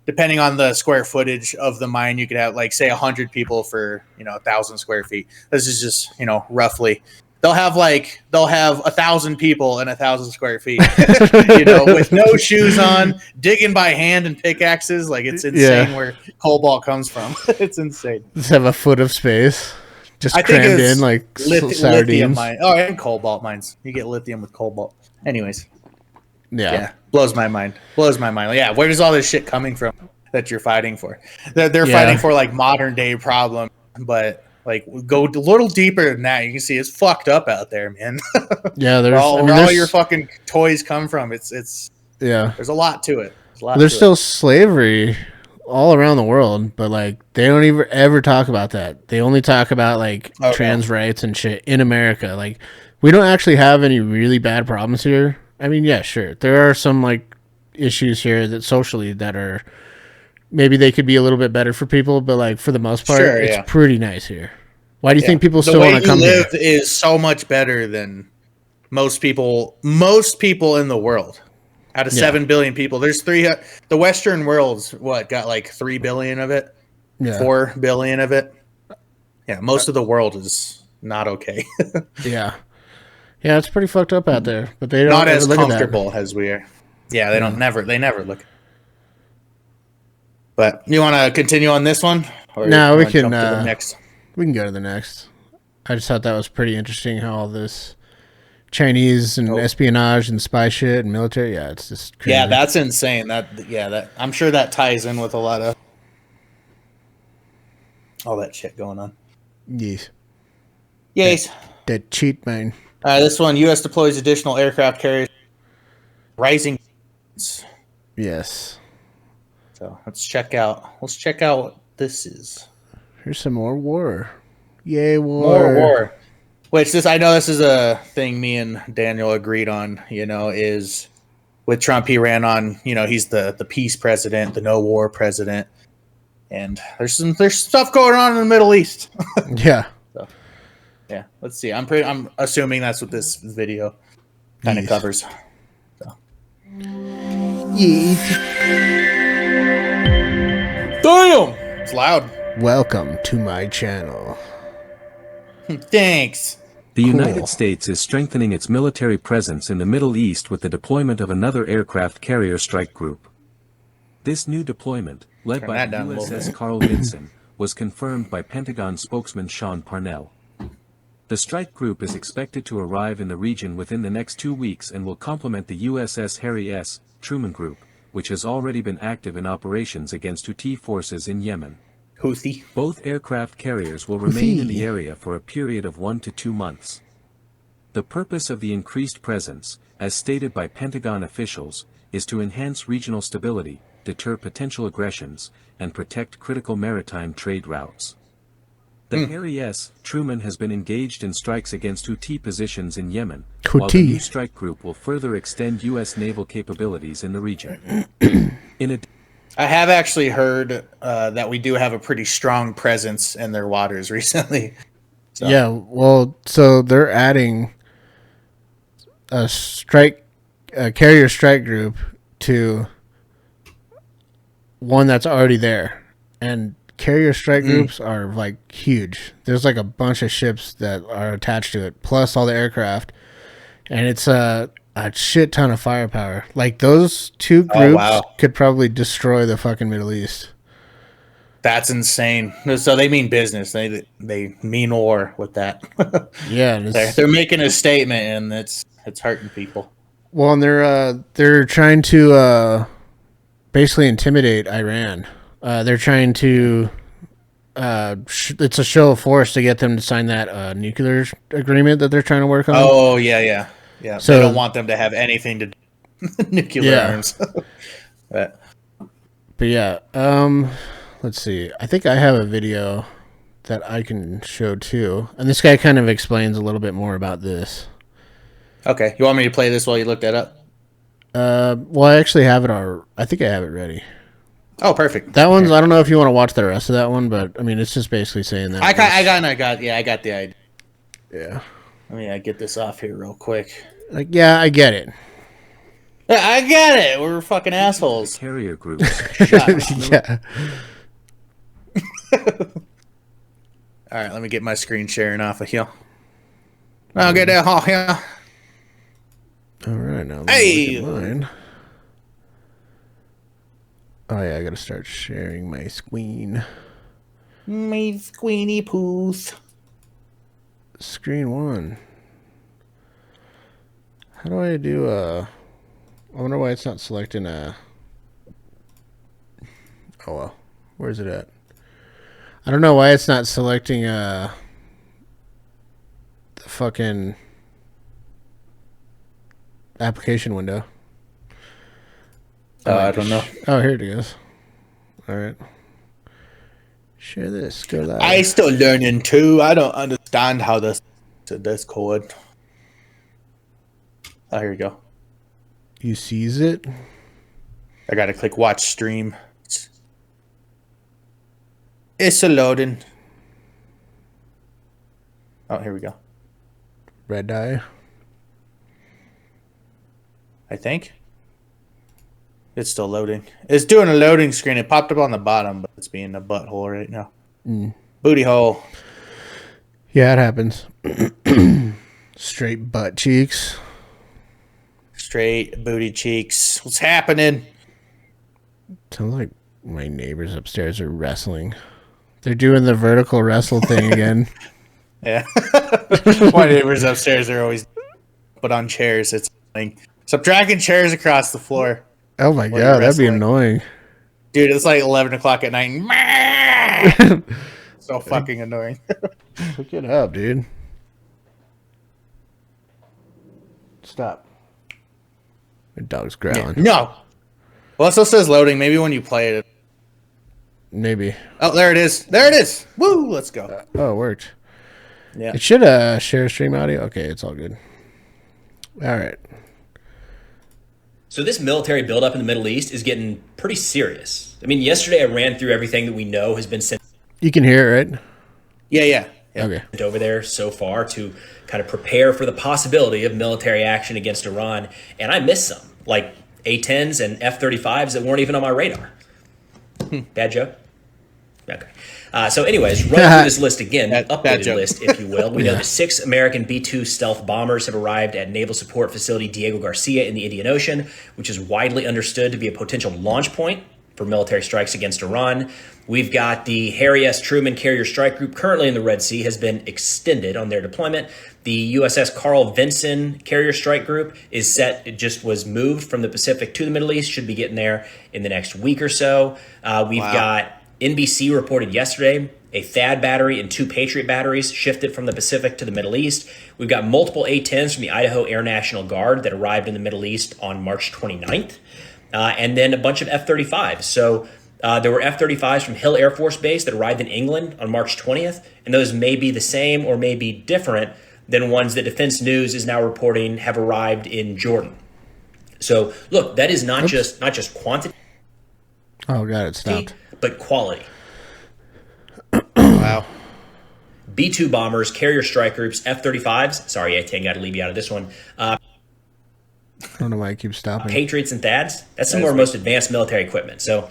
depending on the square footage of the mine, you could have like say 100 people for 1,000 square feet. This is just roughly. They'll have 1,000 people in 1,000 square feet, with no shoes on, digging by hand and pickaxes. Like, it's insane where cobalt comes from. It's insane. Just have a foot of space, just crammed in like lithium mine. Oh, and cobalt mines. You get lithium with cobalt. Anyways. Yeah, blows my mind. Yeah, where does all this shit coming from that you're fighting for? They're fighting for like modern day problem, but like go a little deeper than that. You can see it's fucked up out there, man. Yeah, where all your fucking toys come from. It's there's a lot to it. There's still slavery all around the world, but like they don't ever talk about that. They only talk about like trans rights and shit in America. Like, we don't actually have any really bad problems here. I mean, yeah, sure. There are some like issues here that socially that are maybe they could be a little bit better for people, but like for the most part, it's pretty nice here. Why do you think people still want to come here? The way you live is so much better than most people in the world. Out of 7 billion people, there's the Western world's got like 3 billion of it, 4 billion of it. Yeah, most of the world is not okay. Yeah, it's pretty fucked up out there, but they don't not as look comfortable as we are. Yeah, they don't never look. But you want to continue on this one? No, we can jump to the next. We can go to the next. I just thought that was pretty interesting how all this Chinese and espionage and spy shit and military. Yeah, it's just crazy. Yeah, that's insane. That I'm sure that ties in with a lot of all that shit going on. Yes. That cheat, man. This one, U.S. deploys additional aircraft carriers. Rising. Yes. So let's check out what this is. Here's some more war. Yay, war. More war. Which I know this is a thing me and Daniel agreed on, is with Trump, he ran on, he's the peace president, the no war president. And there's stuff going on in the Middle East. Yeah. So, yeah, let's see. I'm assuming that's what this video kind of covers. So. Yes. Damn! It's loud. Welcome to my channel. Thanks. The United States is strengthening its military presence in the Middle East with the deployment of another aircraft carrier strike group. This new deployment, led by the USS Carl Vinson, was confirmed by Pentagon spokesman Sean Parnell. The strike group is expected to arrive in the region within the next 2 weeks and will complement the USS Harry S. Truman Group, which has already been active in operations against Houthi forces in Yemen. Houthi. Both aircraft carriers will remain in the area for a period of 1 to 2 months. The purpose of the increased presence, as stated by Pentagon officials, is to enhance regional stability, deter potential aggressions, and protect critical maritime trade routes. The Harry S. Truman has been engaged in strikes against Houthi positions in Yemen, while the new strike group will further extend U.S. naval capabilities in the region. I have actually heard that we do have a pretty strong presence in their waters recently. So. Yeah, well, so they're adding a carrier strike group to one that's already there, and carrier strike groups are like huge. There's like a bunch of ships that are attached to it, plus all the aircraft, and it's a shit ton of firepower. Like those two groups could probably destroy the fucking Middle East. That's insane. So they mean business. They mean war with that. Yeah, they're making a statement, and it's hurting people. Well, and they're trying to basically intimidate Iran. They're trying to. It's a show of force to get them to sign that nuclear agreement that they're trying to work on. Oh yeah. So they don't want them to have anything to do with nuclear arms. But yeah. Let's see. I think I have a video that I can show too, and this guy kind of explains a little bit more about this. Okay, you want me to play this while you look that up? Well, I actually have it. I think I have it ready. Oh, perfect. That one's. I don't know if you want to watch the rest of that one, but I mean, it's just basically saying that. I got the idea. Yeah. Let me get this off here real quick. Like, yeah, I get it. Yeah, I get it. We're fucking assholes. Carrier group. Yeah. All right, let me get my screen sharing off of here. I'll get that off here. All right, now let me look at mine. Oh yeah, I gotta start sharing my screen. My squeeny poos. Screen one. How do I do I wonder why it's not selecting oh well. Where's it at? I don't know why it's not selecting the fucking application window. I don't know. Oh, here it goes. All right. Share this. Go live. I still learning too. I don't understand how this Discord. Oh, here we go. You sees it? I gotta click watch stream. It's a loading. Oh, here we go. Red eye. I think. It's still loading. It's doing a loading screen. It popped up on the bottom, but it's being a butthole right now. Booty hole. Yeah, it happens. Straight butt cheeks. Straight booty cheeks. What's happening? Sounds like my neighbors upstairs are wrestling. They're doing the vertical wrestle thing again. Yeah. My neighbors upstairs are always put on chairs. It's like, stop dragging chairs across the floor. Oh my god, that'd be annoying. Dude, it's like 11 o'clock at night. So fucking annoying. Look it up, dude. Stop. My dog's growling. Yeah. No. Well, it still says loading. Maybe when you play it. Maybe. Oh, there it is. There it is. Woo, let's go. Oh, it worked. Yeah. It should share stream audio. Okay, it's all good. All right. So this military buildup in the Middle East is getting pretty serious. I mean, yesterday I ran through everything that we know has been sent. You can hear it, right? Yeah. Okay. Over there so far to kind of prepare for the possibility of military action against Iran. And I missed some, like A-10s and F-35s that weren't even on my radar. Bad joke? Okay. So anyways, run through this list again, updated list, if you will. We know that 6 American B-2 stealth bombers have arrived at Naval Support Facility Diego Garcia in the Indian Ocean, which is widely understood to be a potential launch point for military strikes against Iran. We've got the Harry S. Truman Carrier Strike Group currently in the Red Sea has been extended on their deployment. The USS Carl Vinson Carrier Strike Group is set. It just was moved from the Pacific to the Middle East. Should be getting there in the next week or so. We've got NBC reported yesterday a THAAD battery and 2 Patriot batteries shifted from the Pacific to the Middle East. We've got multiple A-10s from the Idaho Air National Guard that arrived in the Middle East on March 29th. And then a bunch of F-35s. So there were F-35s from Hill Air Force Base that arrived in England on March 20th, and those may be the same or may be different than ones that Defense News is now reporting have arrived in Jordan. So look, that is not just quantity. Oh god, it stopped. But quality. Wow. B-2 bombers, carrier strike groups, F-35s. Sorry, A-10, got to leave you out of this one. I don't know why it keeps stopping. Patriots and THAADs. That's some of our most advanced military equipment. So,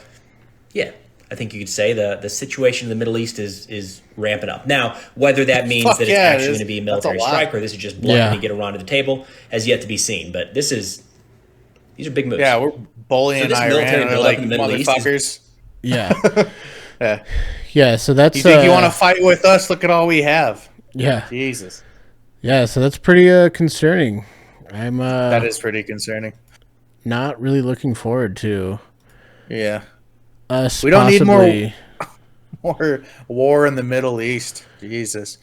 yeah, I think you could say the situation in the Middle East is ramping up. Now, whether that means that it's actually going to be a military strike or this is just blunt to get Iran to the table has yet to be seen. But these are big moves. Yeah, we're bullying Iran. Military buildup like in the Middle motherfuckers. Yeah. Yeah. Yeah, so that's... You think you want to fight with us? Look at all we have. Yeah. Jesus. Yeah, so that's pretty concerning. That is pretty concerning. Not really looking forward to... Yeah. Us we don't need more war in the Middle East. Jesus.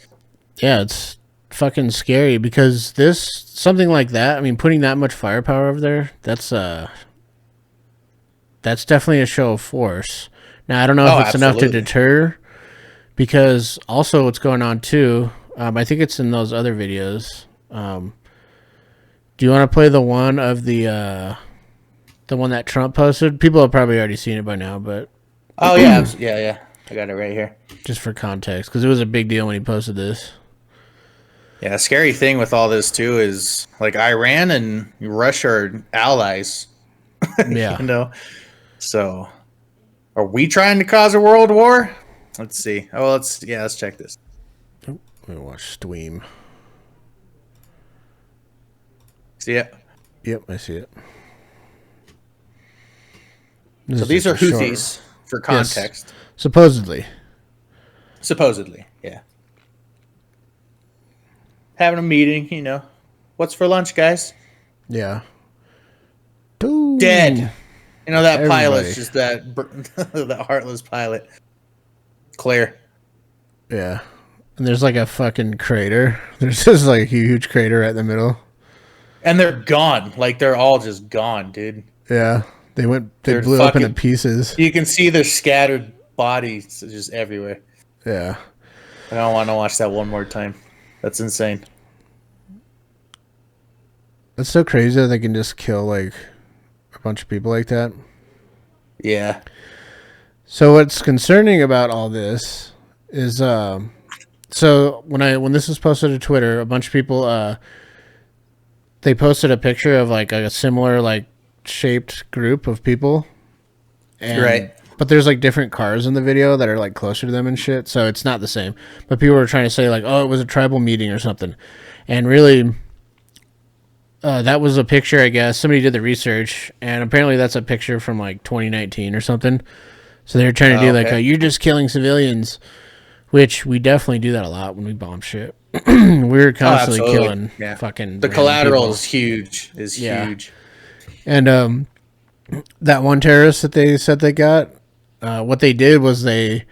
Yeah, it's fucking scary because something like that, I mean, putting that much firepower over there, that's definitely a show of force. Now, I don't know if it's enough to deter, because also what's going on too, I think it's in those other videos. Do you want to play the one of the one that Trump posted? People have probably already seen it by now, but... Oh, yeah. Yeah. I got it right here. Just for context, because it was a big deal when he posted this. Yeah, scary thing with all this too is like Iran and Russia are allies. Yeah. You know? So, are we trying to cause a world war? Let's see. Oh, let's check this. Let me watch Steam. See it? Yep, I see it. So these are Houthis, for context. Yes. Supposedly, yeah. Having a meeting, you know. What's for lunch, guys? Yeah. Dude. Dead. You know, that pilot's just that heartless pilot. Claire. Yeah. And there's like a fucking crater. There's just like a huge crater right in the middle. And they're gone. Like, they're all just gone, dude. Yeah. They blew up into pieces. You can see their scattered bodies just everywhere. Yeah. I don't want to watch that one more time. That's insane. It's so crazy that they can just kill like a bunch of people like that. Yeah. So what's concerning about all this is so when this was posted to Twitter, a bunch of people they posted a picture of like a similar like shaped group of people. And, right. But there's like different cars in the video that are like closer to them and shit, so it's not the same. But people were trying to say like, oh, it was a tribal meeting or something. And really that was a picture, I guess. Somebody did the research, and apparently that's a picture from like 2019 or something. So they were trying to do like, you're just killing civilians, which we definitely do that a lot when we bomb shit. We're constantly killing fucking... The collateral is huge. Huge. And that one terrorist that they said they got, what they did was they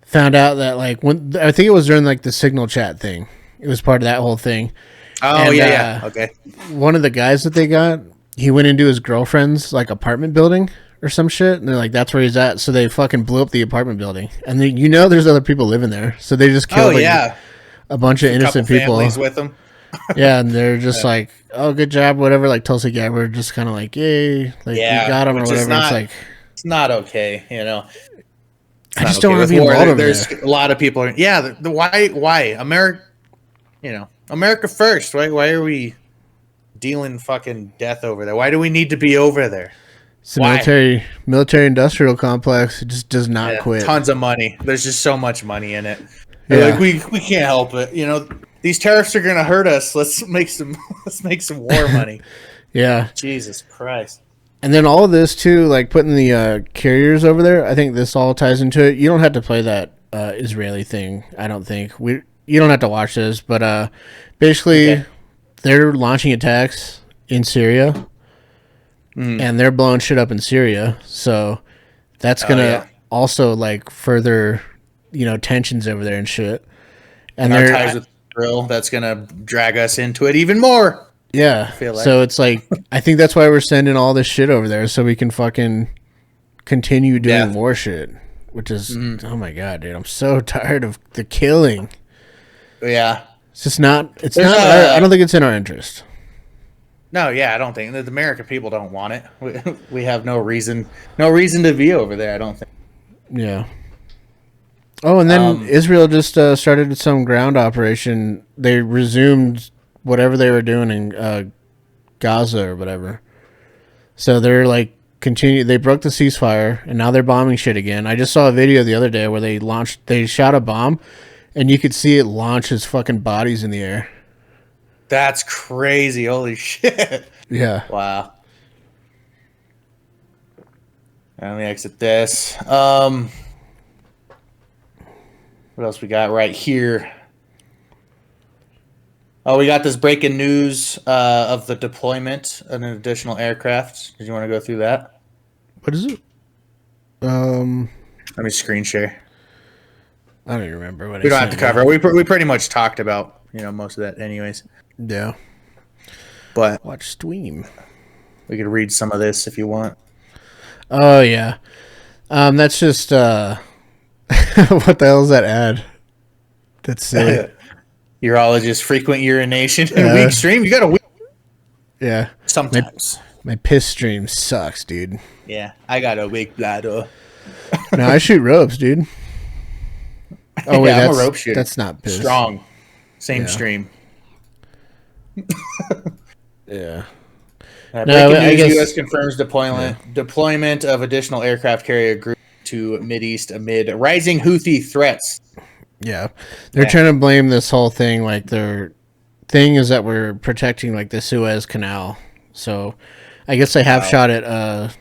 found out that like I think it was during like the signal chat thing. It was part of that whole thing. Oh, and, yeah. Okay. One of the guys that they got, he went into his girlfriend's like apartment building or some shit, and they're like, that's where he's at. So they fucking blew up the apartment building, and then, there's other people living there, so they just killed a bunch of innocent people with them. Yeah, and they're just like, oh, good job, whatever. Like Tulsi Gabbard, just kind of like, yay, like you got him or whatever. It's not okay, you know. I just don't want to be involved in There's a lot of people. Why America? America first. Why are we dealing fucking death over there? Why do we need to be over there? It's the military industrial complex. It just does not quit. Tons of money. There's just so much money in it. Like we can't help it. These tariffs are gonna hurt us. Let's make some war money. Yeah. Jesus Christ. And then all of this too, like putting the carriers over there. I think this all ties into it. You don't have to play that Israeli thing. I don't think you don't have to watch this, but basically, they're launching attacks in Syria, and they're blowing shit up in Syria. So that's gonna also like further, tensions over there and shit. And our ties with Israel, that's gonna drag us into it even more. Yeah. So it's like I think that's why we're sending all this shit over there so we can fucking continue doing war shit. Which is oh my god, dude! I'm so tired of the killing. Yeah, it's just not. It's not. I don't think it's in our interest. No, yeah, I don't think the American people don't want it. We have no reason to be over there. I don't think. Yeah. Oh, and then Israel just started some ground operation. They resumed whatever they were doing in Gaza or whatever. So they're like they broke the ceasefire and now they're bombing shit again. I just saw a video the other day where they shot a bomb and you could see it launch his fucking bodies in the air. That's crazy. Holy shit. Yeah. Wow. Let me exit this. What else we got right here? Oh, we got this breaking news of the deployment of an additional aircraft. Did you want to go through that? What is it? Let me screen share. I don't even remember what we don't have to cover. We pretty much talked about most of that, anyways. Yeah. But watch stream. We could read some of this if you want. Oh yeah. That's just what the hell is that ad? That's silly. Urologist frequent urination and weak stream. You got a weak. Yeah. Sometimes. My piss stream sucks, dude. Yeah, I got a weak bladder. No, I shoot ropes, dude. Oh wait, I'm a rope shooter. That's not piss. Strong. Same stream. Yeah. Breaking news: U.S. confirms deployment of additional aircraft carrier group to Mideast amid rising Houthi threats. Yeah, they're trying to blame this whole thing. Like their thing is that we're protecting like the Suez Canal. So, I guess they have shot at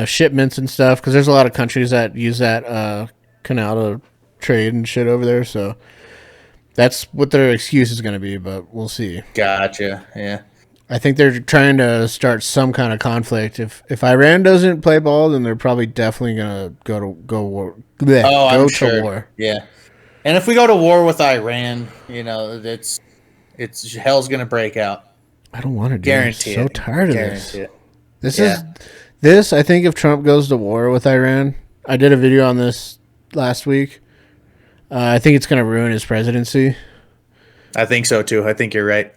shipments and stuff because there's a lot of countries that use that canal to trade and shit over there. So that's what their excuse is going to be, but we'll see. Gotcha. Yeah. I think they're trying to start some kind of conflict. If Iran doesn't play ball, then they're probably definitely gonna go war. I'm sure. War. Yeah, and if we go to war with Iran, it's hell's gonna break out. I don't want to do Guarantee it. I'm so tired of Guarantee this. This. I think if Trump goes to war with Iran, I did a video on this last week. I think it's gonna ruin his presidency. I think so too. I think you're right.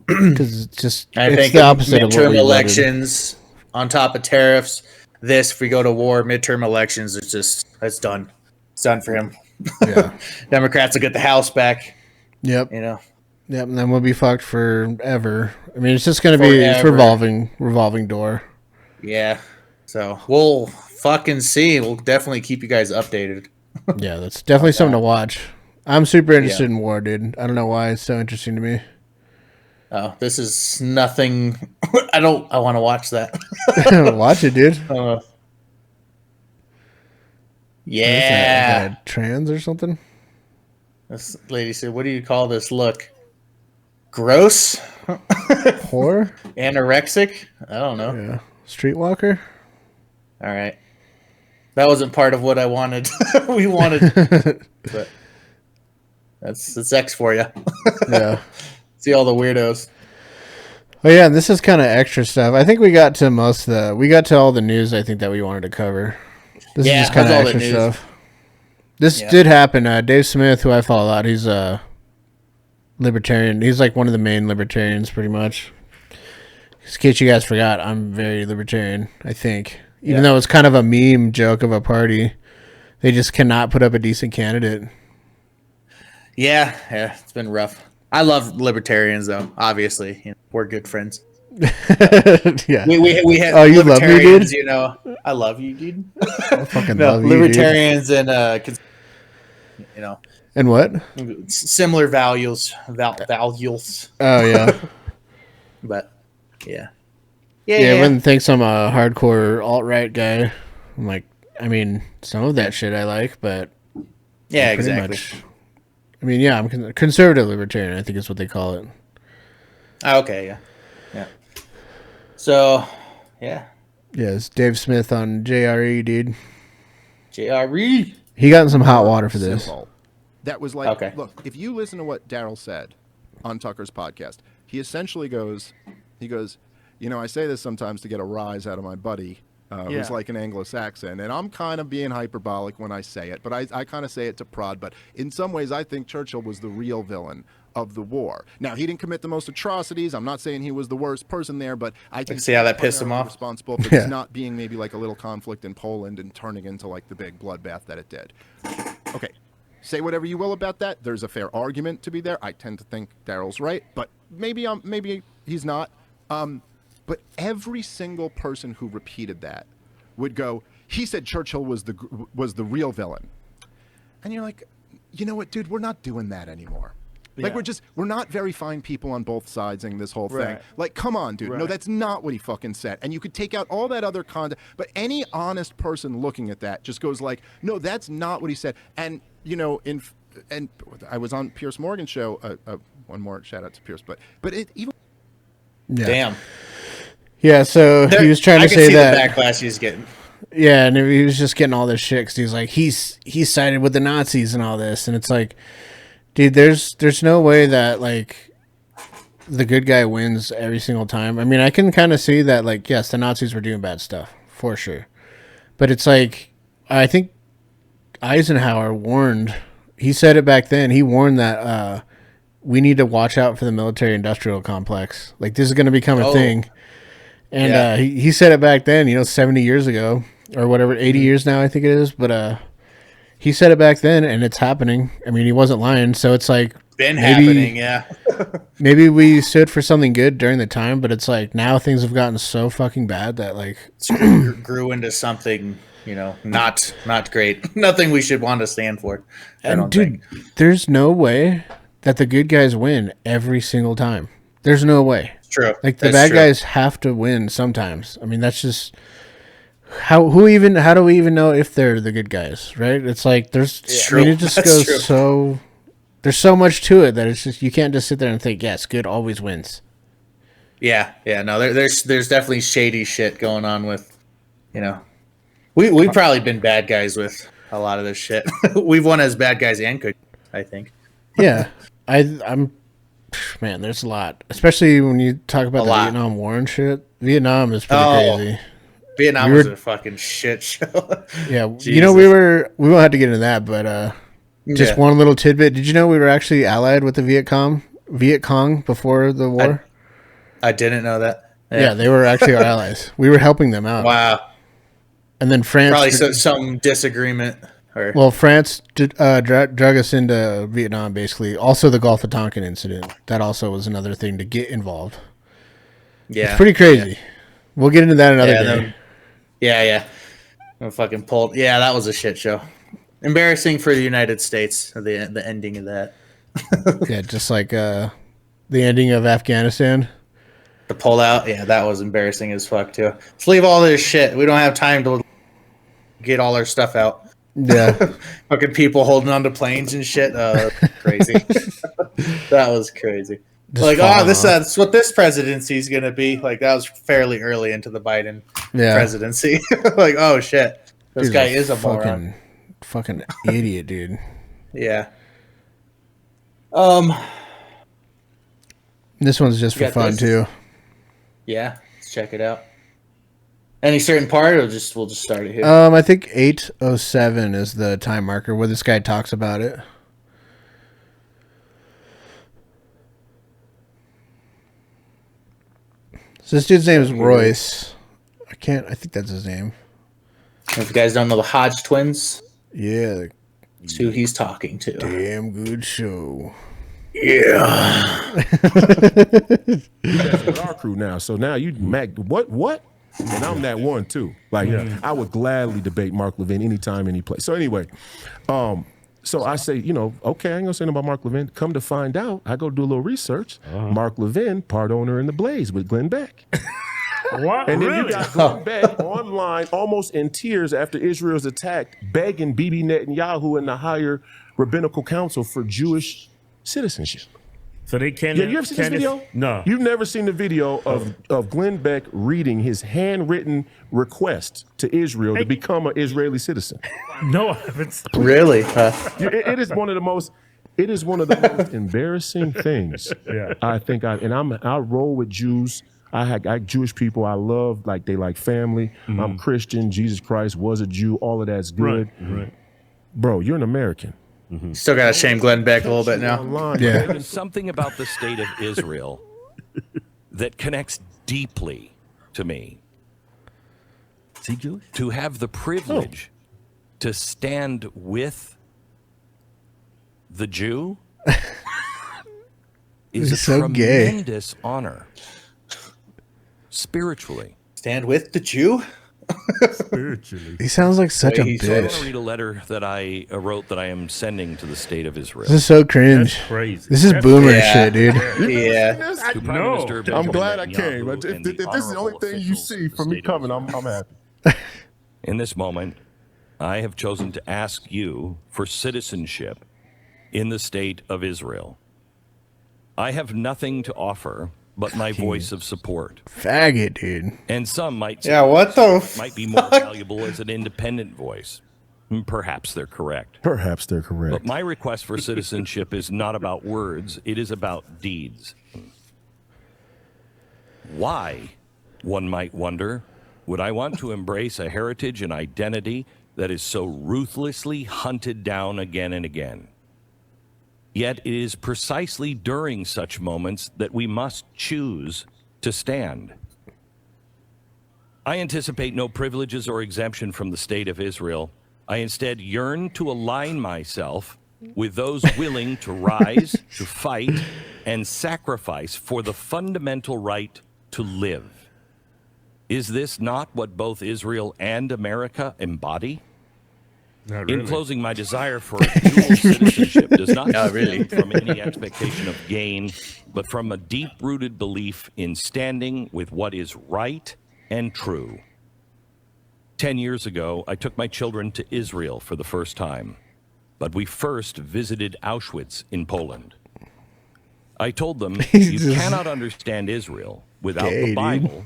Because it's think the opposite of midterm elections on top of tariffs. If we go to war, midterm elections, it's done. It's done for him. Yeah, Democrats will get the House back. Yep. Yep, and then we'll be fucked forever. I mean, it's just gonna be a revolving door. Yeah. So we'll fucking see. We'll definitely keep you guys updated. Yeah, that's definitely something to watch. I'm super interested in war, dude. I don't know why it's so interesting to me. Oh, this is nothing. I want to watch that. Watch it, dude. Yeah. Is that trans or something? This lady said, "What do you call this look? Gross? Whore? Anorexic? I don't know. Yeah. Streetwalker? All right. That wasn't part of what I wanted. We wanted, but that's X for you. Yeah. See all the weirdos. Oh yeah, and this is kind of extra stuff. I think we got to all the news I think that we wanted to cover. This is just kind of extra stuff. This did happen. Dave Smith, who I follow a lot, he's a libertarian. He's like one of the main libertarians, pretty much. In case you guys forgot, I'm very libertarian, I think. Even though it's kind of a meme joke of a party, they just cannot put up a decent candidate. Yeah, it's been rough. I love libertarians, though. Obviously, we're good friends. Yeah, we have. Oh, you love me, dude. I love you, dude. I fucking love you, libertarians dude. And and what? Similar values. Values. Oh yeah. But yeah, Yeah, everyone thinks I'm a hardcore alt-right guy. I'm like, I mean, some of that shit I like, but Yeah, pretty exactly. much. I mean, yeah, I'm conservative libertarian, I think is what they call it. Oh, okay, yeah. So, yeah. Yeah, it's Dave Smith on JRE, dude. JRE. He got in some hot water for this. Simple. That was like, Okay. look, if you listen to what Daryl said on Tucker's podcast, he essentially goes, you know, I say this sometimes to get a rise out of my buddy, who's like an Anglo-Saxon, and I'm kind of being hyperbolic when I say it, but I kind of say it to prod, but in some ways I think Churchill was the real villain of the war. Now, he didn't commit the most atrocities. I'm not saying he was the worst person there, but I think see how that pissed him off. responsible for this not being maybe like a little conflict in Poland and turning into like the big bloodbath that it did. Okay, say whatever you will about that. There's a fair argument to be there. I tend to think Daryl's right, but maybe he's not. But every single person who repeated that would go, he said Churchill was the real villain. And you're like, you know what, dude, we're not doing that anymore. Like, we're not very fine people on both sides in this whole thing. Right. Like, come on, dude. No, that's not what he fucking said. And you could take out all that other content, but any honest person looking at that just goes like, no, that's not what he said. And, you know, and I was on Piers Morgan's show, one more shout out to Piers, but even... Yeah. Damn. Yeah, so he was trying to say that the backlash he's getting. Yeah, and he was just getting all this shit because he was like, he's sided with the Nazis and all this, and it's like, dude, there's no way that like the good guy wins every single time. I mean, I can kind of see that, like, yes, the Nazis were doing bad stuff for sure, but it's like, I think Eisenhower warned. He said it back then. He warned that we need to watch out for the military-industrial complex. Like, this is going to become a thing. And he said it back then, you know, 70 years ago or whatever, 80 years now, I think it is. But he said it back then, and it's happening. I mean, he wasn't lying. So it's like happening, yeah. Maybe we stood for something good during the time, but it's like now things have gotten so fucking bad that like grew into something, you know, not great. Nothing we should want to stand for. I don't think. There's no way that the good guys win every single time. There's no way. True. Like the bad guys have to win sometimes. I mean, that's just how do we even know if they're the good guys, right? It's like there's I mean, it just goes so there's so much to it that it's just you can't just sit there and think, yes, good always wins. Yeah. No, there's definitely shady shit going on with, you know, we've probably been bad guys with a lot of this shit. We've won as bad guys and good, I think. Yeah, I'm. Man, there's a lot, especially when you talk about the Vietnam War and shit. Vietnam is pretty crazy. Vietnam was a fucking shit show. Yeah, you know, we won't have to get into that, but just one little tidbit. Did you know we were actually allied with the Viet Cong before the war? I didn't know that. Yeah, they were actually our allies. We were helping them out. Wow. And then France... Probably some disagreement. Well, France drug us into Vietnam, basically. Also, the Gulf of Tonkin incident. That also was another thing to get involved. Yeah. It's pretty crazy. Yeah. We'll get into that another day. Yeah. I'm fucking pulled. Yeah, that was a shit show. Embarrassing for the United States, the ending of that. Yeah, just like the ending of Afghanistan. The pullout. Yeah, that was embarrassing as fuck, too. Let's leave all this shit. We don't have time to get all our stuff out. Yeah. Fucking people holding onto planes and shit. Crazy. That was crazy. Just like, that's what this presidency is going to be. Like, that was fairly early into the Biden presidency. Like, oh, shit. This guy is a moron. Fucking idiot, dude. Yeah. This one's just for fun, too. Yeah. Let's check it out. Any certain part, or we'll just start it here? I think 8:07 is the time marker where this guy talks about it. So this dude's name is Royce. I think that's his name. If you guys don't know the Hodge twins, yeah, that's who he's talking to. Damn good show. Yeah. That's with our crew now. So now you what? And I'm that one too. Like I would gladly debate Mark Levin anytime, any place. So anyway, so I say, you know, okay, I ain't gonna say nothing about Mark Levin. Come to find out, I go do a little research. Mark Levin, part owner in the Blaze with Glenn Beck. And then you got Glenn Beck online, almost in tears after Israel's attack, begging Bibi Netanyahu and the higher rabbinical council for Jewish citizenship. So they can't. Yeah, you ever seen this video? No. You've never seen the video of Glenn Beck reading his handwritten request to Israel to become an Israeli citizen. No, I haven't. Really? It is one of the most. It is one of the most embarrassing things. Yeah. I think I roll with Jews. I Jewish people I love, like they like family. Mm-hmm. I'm Christian. Jesus Christ was a Jew. All of that's good. Right. Bro, you're an American. Mm-hmm. Still got to shame Glenn Beck a little bit now. Yeah. There's something about the state of Israel that connects deeply to me. Is he Jewish? To have the privilege to stand with the Jew is He's a so gay. tremendous honor. Spiritually. Stand with the Jew? Spiritually. He sounds like such a So I want to bitch. read a letter that I wrote that I am sending to the state of Israel. This is so cringe. That's crazy. This is That's boomer Yeah. shit, dude. Yeah. To Prime No. Minister I'm Benjamin glad I Netanyahu came. But if and this is the honorable only thing you officials see of the from me state of coming, Israel. I'm happy. In this moment, I have chosen to ask you for citizenship in the state of Israel. I have nothing to offer but my voice of support. Faggot, dude. And some might say Yeah, what the might be more valuable as an independent voice. Perhaps they're correct. Perhaps they're correct. But my request for citizenship is not about words, it is about deeds. Why, one might wonder, would I want to embrace a heritage and identity that is so ruthlessly hunted down again and again? Yet it is precisely during such moments that we must choose to stand. I anticipate no privileges or exemption from the state of Israel. I instead yearn to align myself with those willing to rise, to fight, and sacrifice for the fundamental right to live. Is this not what both Israel and America embody? Not really. In closing, my desire for dual citizenship does not Not stem really. from any expectation of gain, but from a deep-rooted belief in standing with what is right and true. 10 years ago, I took my children to Israel for the first time, but we first visited Auschwitz in Poland. I told them, you just cannot understand Israel without gay, the dude. Bible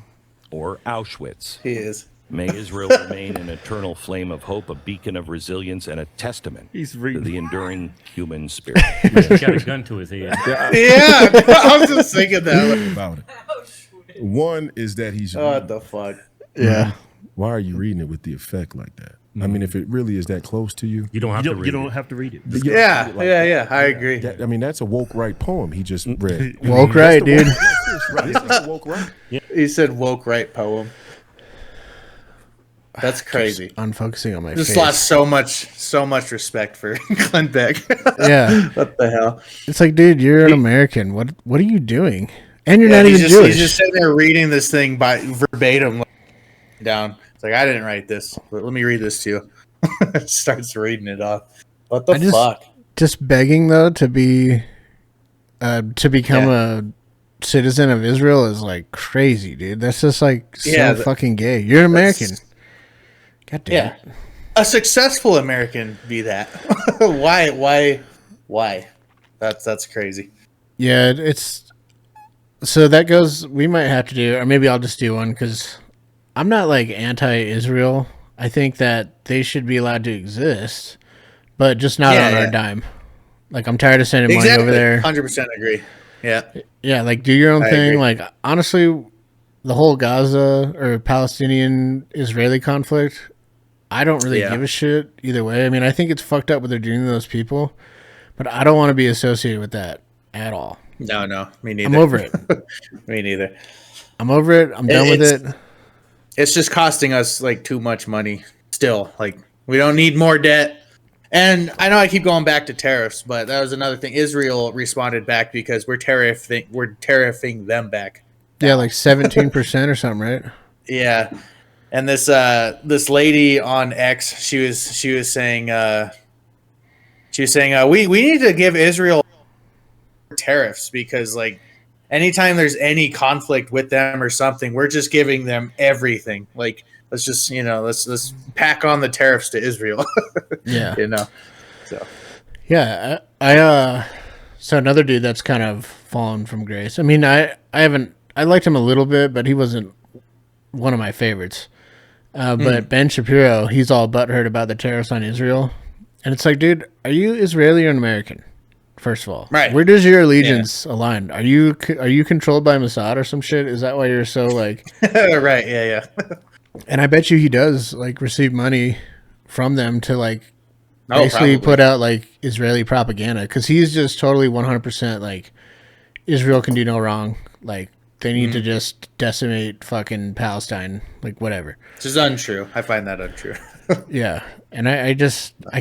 or Auschwitz. He is. May Israel remain an eternal flame of hope, a beacon of resilience, and a testament He's to reading. the enduring human spirit. He's got a gun to his head. Yeah, I was just thinking that. About it. One is that he's. What the fuck? Yeah. Why are you reading it with the effect like that? I mean, if it really is that close to you, You don't have to read it. Have to read it. Yeah, yeah, I agree. I mean, that's a woke right poem he just read. Woke right, dude. This is the woke right. He said woke right poem. That's crazy. Unfocusing on my Just face. lost so much respect for Glenn Beck. Yeah. What the hell? It's like, dude, you're an American. What are you doing? And you're Yeah, not even Jewish. He's just sitting there reading this thing by verbatim down. It's like, I didn't write this, but let me read this to you. Starts reading it off. What the fuck? Just begging though to become a citizen of Israel is like crazy, dude. That's just like so fucking gay. You're an American. God damn it. A successful American be that. Why? That's crazy. Yeah, it's so that goes. We might have to do, or maybe I'll just do one because I'm not like anti-Israel. I think that they should be allowed to exist, but just not on our dime. Like, I'm tired of sending money over there. 100% agree. Yeah. Yeah, like, do your own I thing. agree. Like, honestly, the whole Gaza or Palestinian-Israeli conflict, I don't really give a shit either way. I mean, I think it's fucked up what they're doing to those people, but I don't want to be associated with that at all. No, me neither. I'm over it. Me neither. I'm over it. I'm done with it. It's just costing us like too much money still. Like, we don't need more debt. And I know I keep going back to tariffs, but that was another thing. Israel responded back because we're tariffing them back. Yeah, like 17% or something, right? Yeah. And this lady on X, she was saying we need to give Israel tariffs because, like, anytime there's any conflict with them or something, we're just giving them everything. Like, let's just, let's pack on the tariffs to Israel. Yeah. So. Yeah, so another dude that's kind of fallen from grace. I mean, I liked him a little bit, but he wasn't one of my favorites. But Ben Shapiro, he's all butthurt about the tariffs on Israel. And it's like, dude, are you Israeli or an American? First of all, right? Where does your allegiance align? Are you controlled by Mossad or some shit? Is that why you're so like? Right. Yeah. And I bet you he does like receive money from them to like probably. basically put out like Israeli propaganda, because he's just totally 100% like Israel can do no wrong. Like they need to just decimate fucking Palestine, like whatever. Which is untrue. I find that untrue. Yeah, and I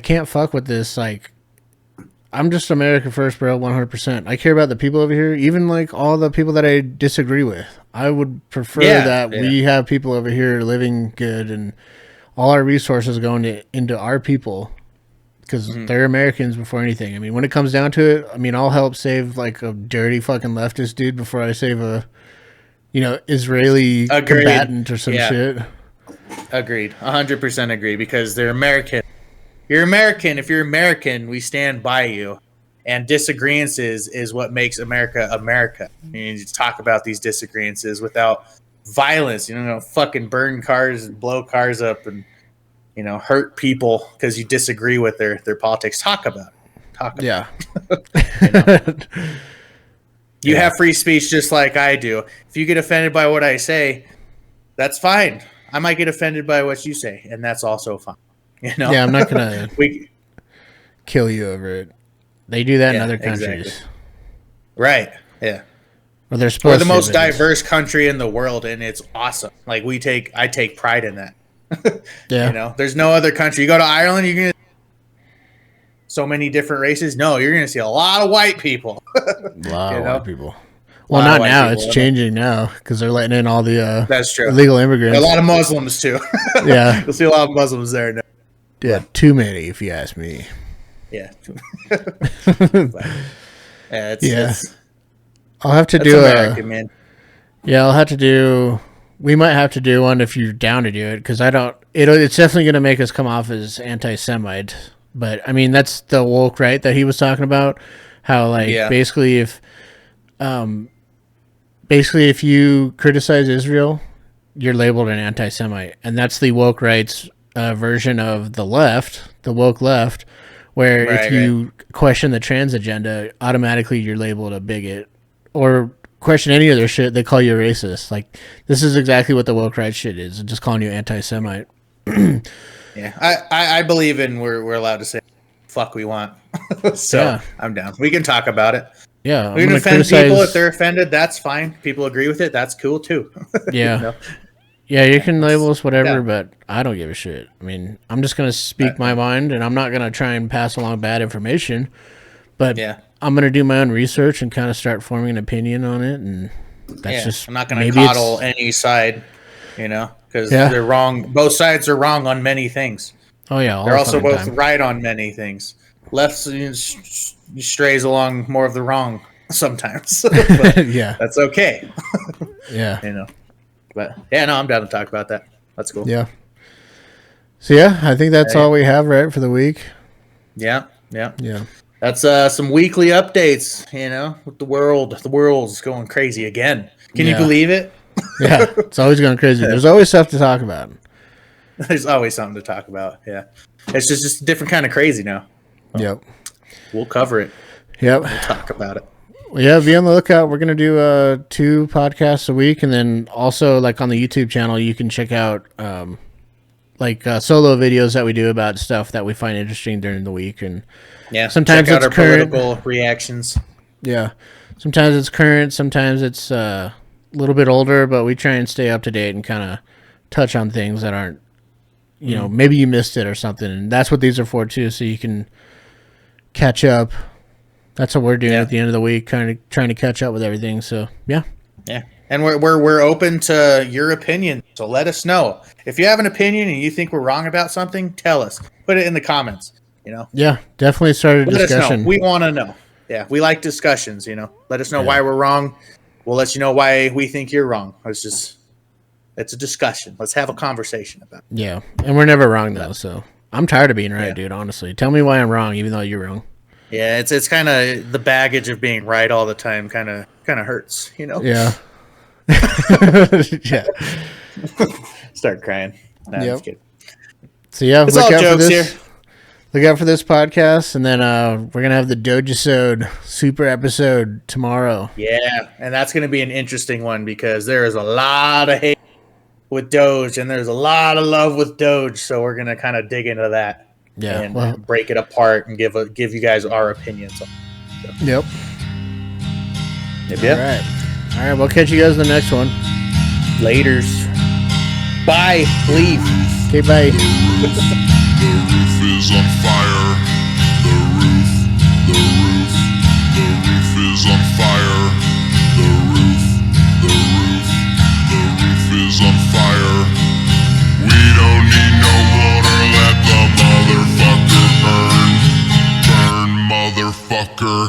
can't fuck with this. Like, I'm just America first, bro, 100%. I care about the people over here, even like all the people that I disagree with. I would prefer that we have people over here living good and all our resources going into our people, because they're Americans before anything. I mean, when it comes down to it, I mean, I'll help save like a dirty fucking leftist dude before I save a, Israeli combatant or some shit. Agreed. 100% agree, because they're American. You're American. If you're American, we stand by you. And disagreements is what makes America America. You need to talk about these disagreements without violence. Fucking burn cars and blow cars up and, hurt people because you disagree with their politics. Talk about it. Talk about it. You have free speech just like I do. If you get offended by what I say, that's fine. I might get offended by what you say, and that's also fine. Yeah, I'm not gonna kill you over it. They do that in other countries, exactly. Right? Yeah. Well, they're supposed. We're the most diverse country in the world, and it's awesome. Like I take pride in that. Yeah. There's no other country. You go to Ireland, you're gonna so many different races. No, you're gonna see a lot of white people. A lot of white people. Well, not now. It's changing now because they're letting in all the that's true. illegal immigrants. A lot of Muslims too. Yeah, you'll see a lot of Muslims there now. Yeah, too many, if you ask me. Yeah. I'll have to do American, man. Yeah, I'll have to do. We might have to do one if you're down to do it, because I don't. It's definitely going to make us come off as anti-Semite. But I mean, that's the woke right that he was talking about. How basically if you criticize Israel, you're labeled an anti-Semite, and that's the woke rights version of the left, the woke left, where if you question the trans agenda, automatically you're labeled a bigot, or question any of their shit, they call you a racist. Like, this is exactly what the woke rights shit is, just calling you anti-Semite. Yeah, I believe in we're allowed to say fuck we want. So I'm down. We can talk about it. Yeah, we can offend people if they're offended. That's fine. People agree with it. That's cool too. Yeah. Yeah, you can label us whatever, but I don't give a shit. I mean, I'm just going to speak my mind, and I'm not going to try and pass along bad information. But I'm going to do my own research and kind of start forming an opinion on it. And that's just. I'm not going to coddle any side, because they're wrong. Both sides are wrong on many things. Oh, yeah. They're also both right on many things. Left strays along more of the wrong sometimes. But yeah. That's okay. Yeah. But no, I'm down to talk about that. That's cool. Yeah. So I think that's all we have right for the week. Yeah. That's some weekly updates. With the world's going crazy again. Can you believe it? Yeah, it's always going crazy. There's always stuff to talk about. There's always something to talk about. Yeah, it's just a different kind of crazy now. Yep. We'll cover it. Yep. We'll talk about it. Well, yeah, be on the lookout. We're going to do 2 podcasts a week, and then also like on the YouTube channel, you can check out solo videos that we do about stuff that we find interesting during the week, and sometimes check out it's our current political reactions. Yeah, sometimes it's current, sometimes it's a little bit older, but we try and stay up to date and kind of touch on things that aren't, maybe you missed it or something, and that's what these are for too, so you can catch up. That's what we're doing at the end of the week, kind of trying to catch up with everything. So yeah, and we're open to your opinion. So let us know if you have an opinion and you think we're wrong about something. Tell us. Put it in the comments. Yeah, definitely start a discussion. Let us know. We want to know. Yeah, we like discussions. Let us know why we're wrong, we'll let you know why we think you're wrong. It's a discussion. Let's have a conversation about it. Yeah, and we're never wrong though. So I'm tired of being right, dude. Honestly, tell me why I'm wrong, even though you're wrong. Yeah, it's kind of the baggage of being right all the time. Kind of hurts, you know. Yeah. Yeah. Start crying. Nah, I'm just kidding. So yeah, It's look all out for jokes this. here. Look out for this podcast, and then we're gonna have the Dogesode super episode tomorrow. Yeah, and that's going to be an interesting one because there is a lot of hate with Doge, and there's a lot of love with Doge. So we're going to kind of dig into that, and break it apart and give you guys our opinions. Yep. Yep. All right. We'll catch you guys in the next one. Laters. Bye. Leave. Okay. Bye. The roof is on fire. The roof is on fire. The roof is on fire. We don't need no water, let the motherfucker burn. Burn, motherfucker.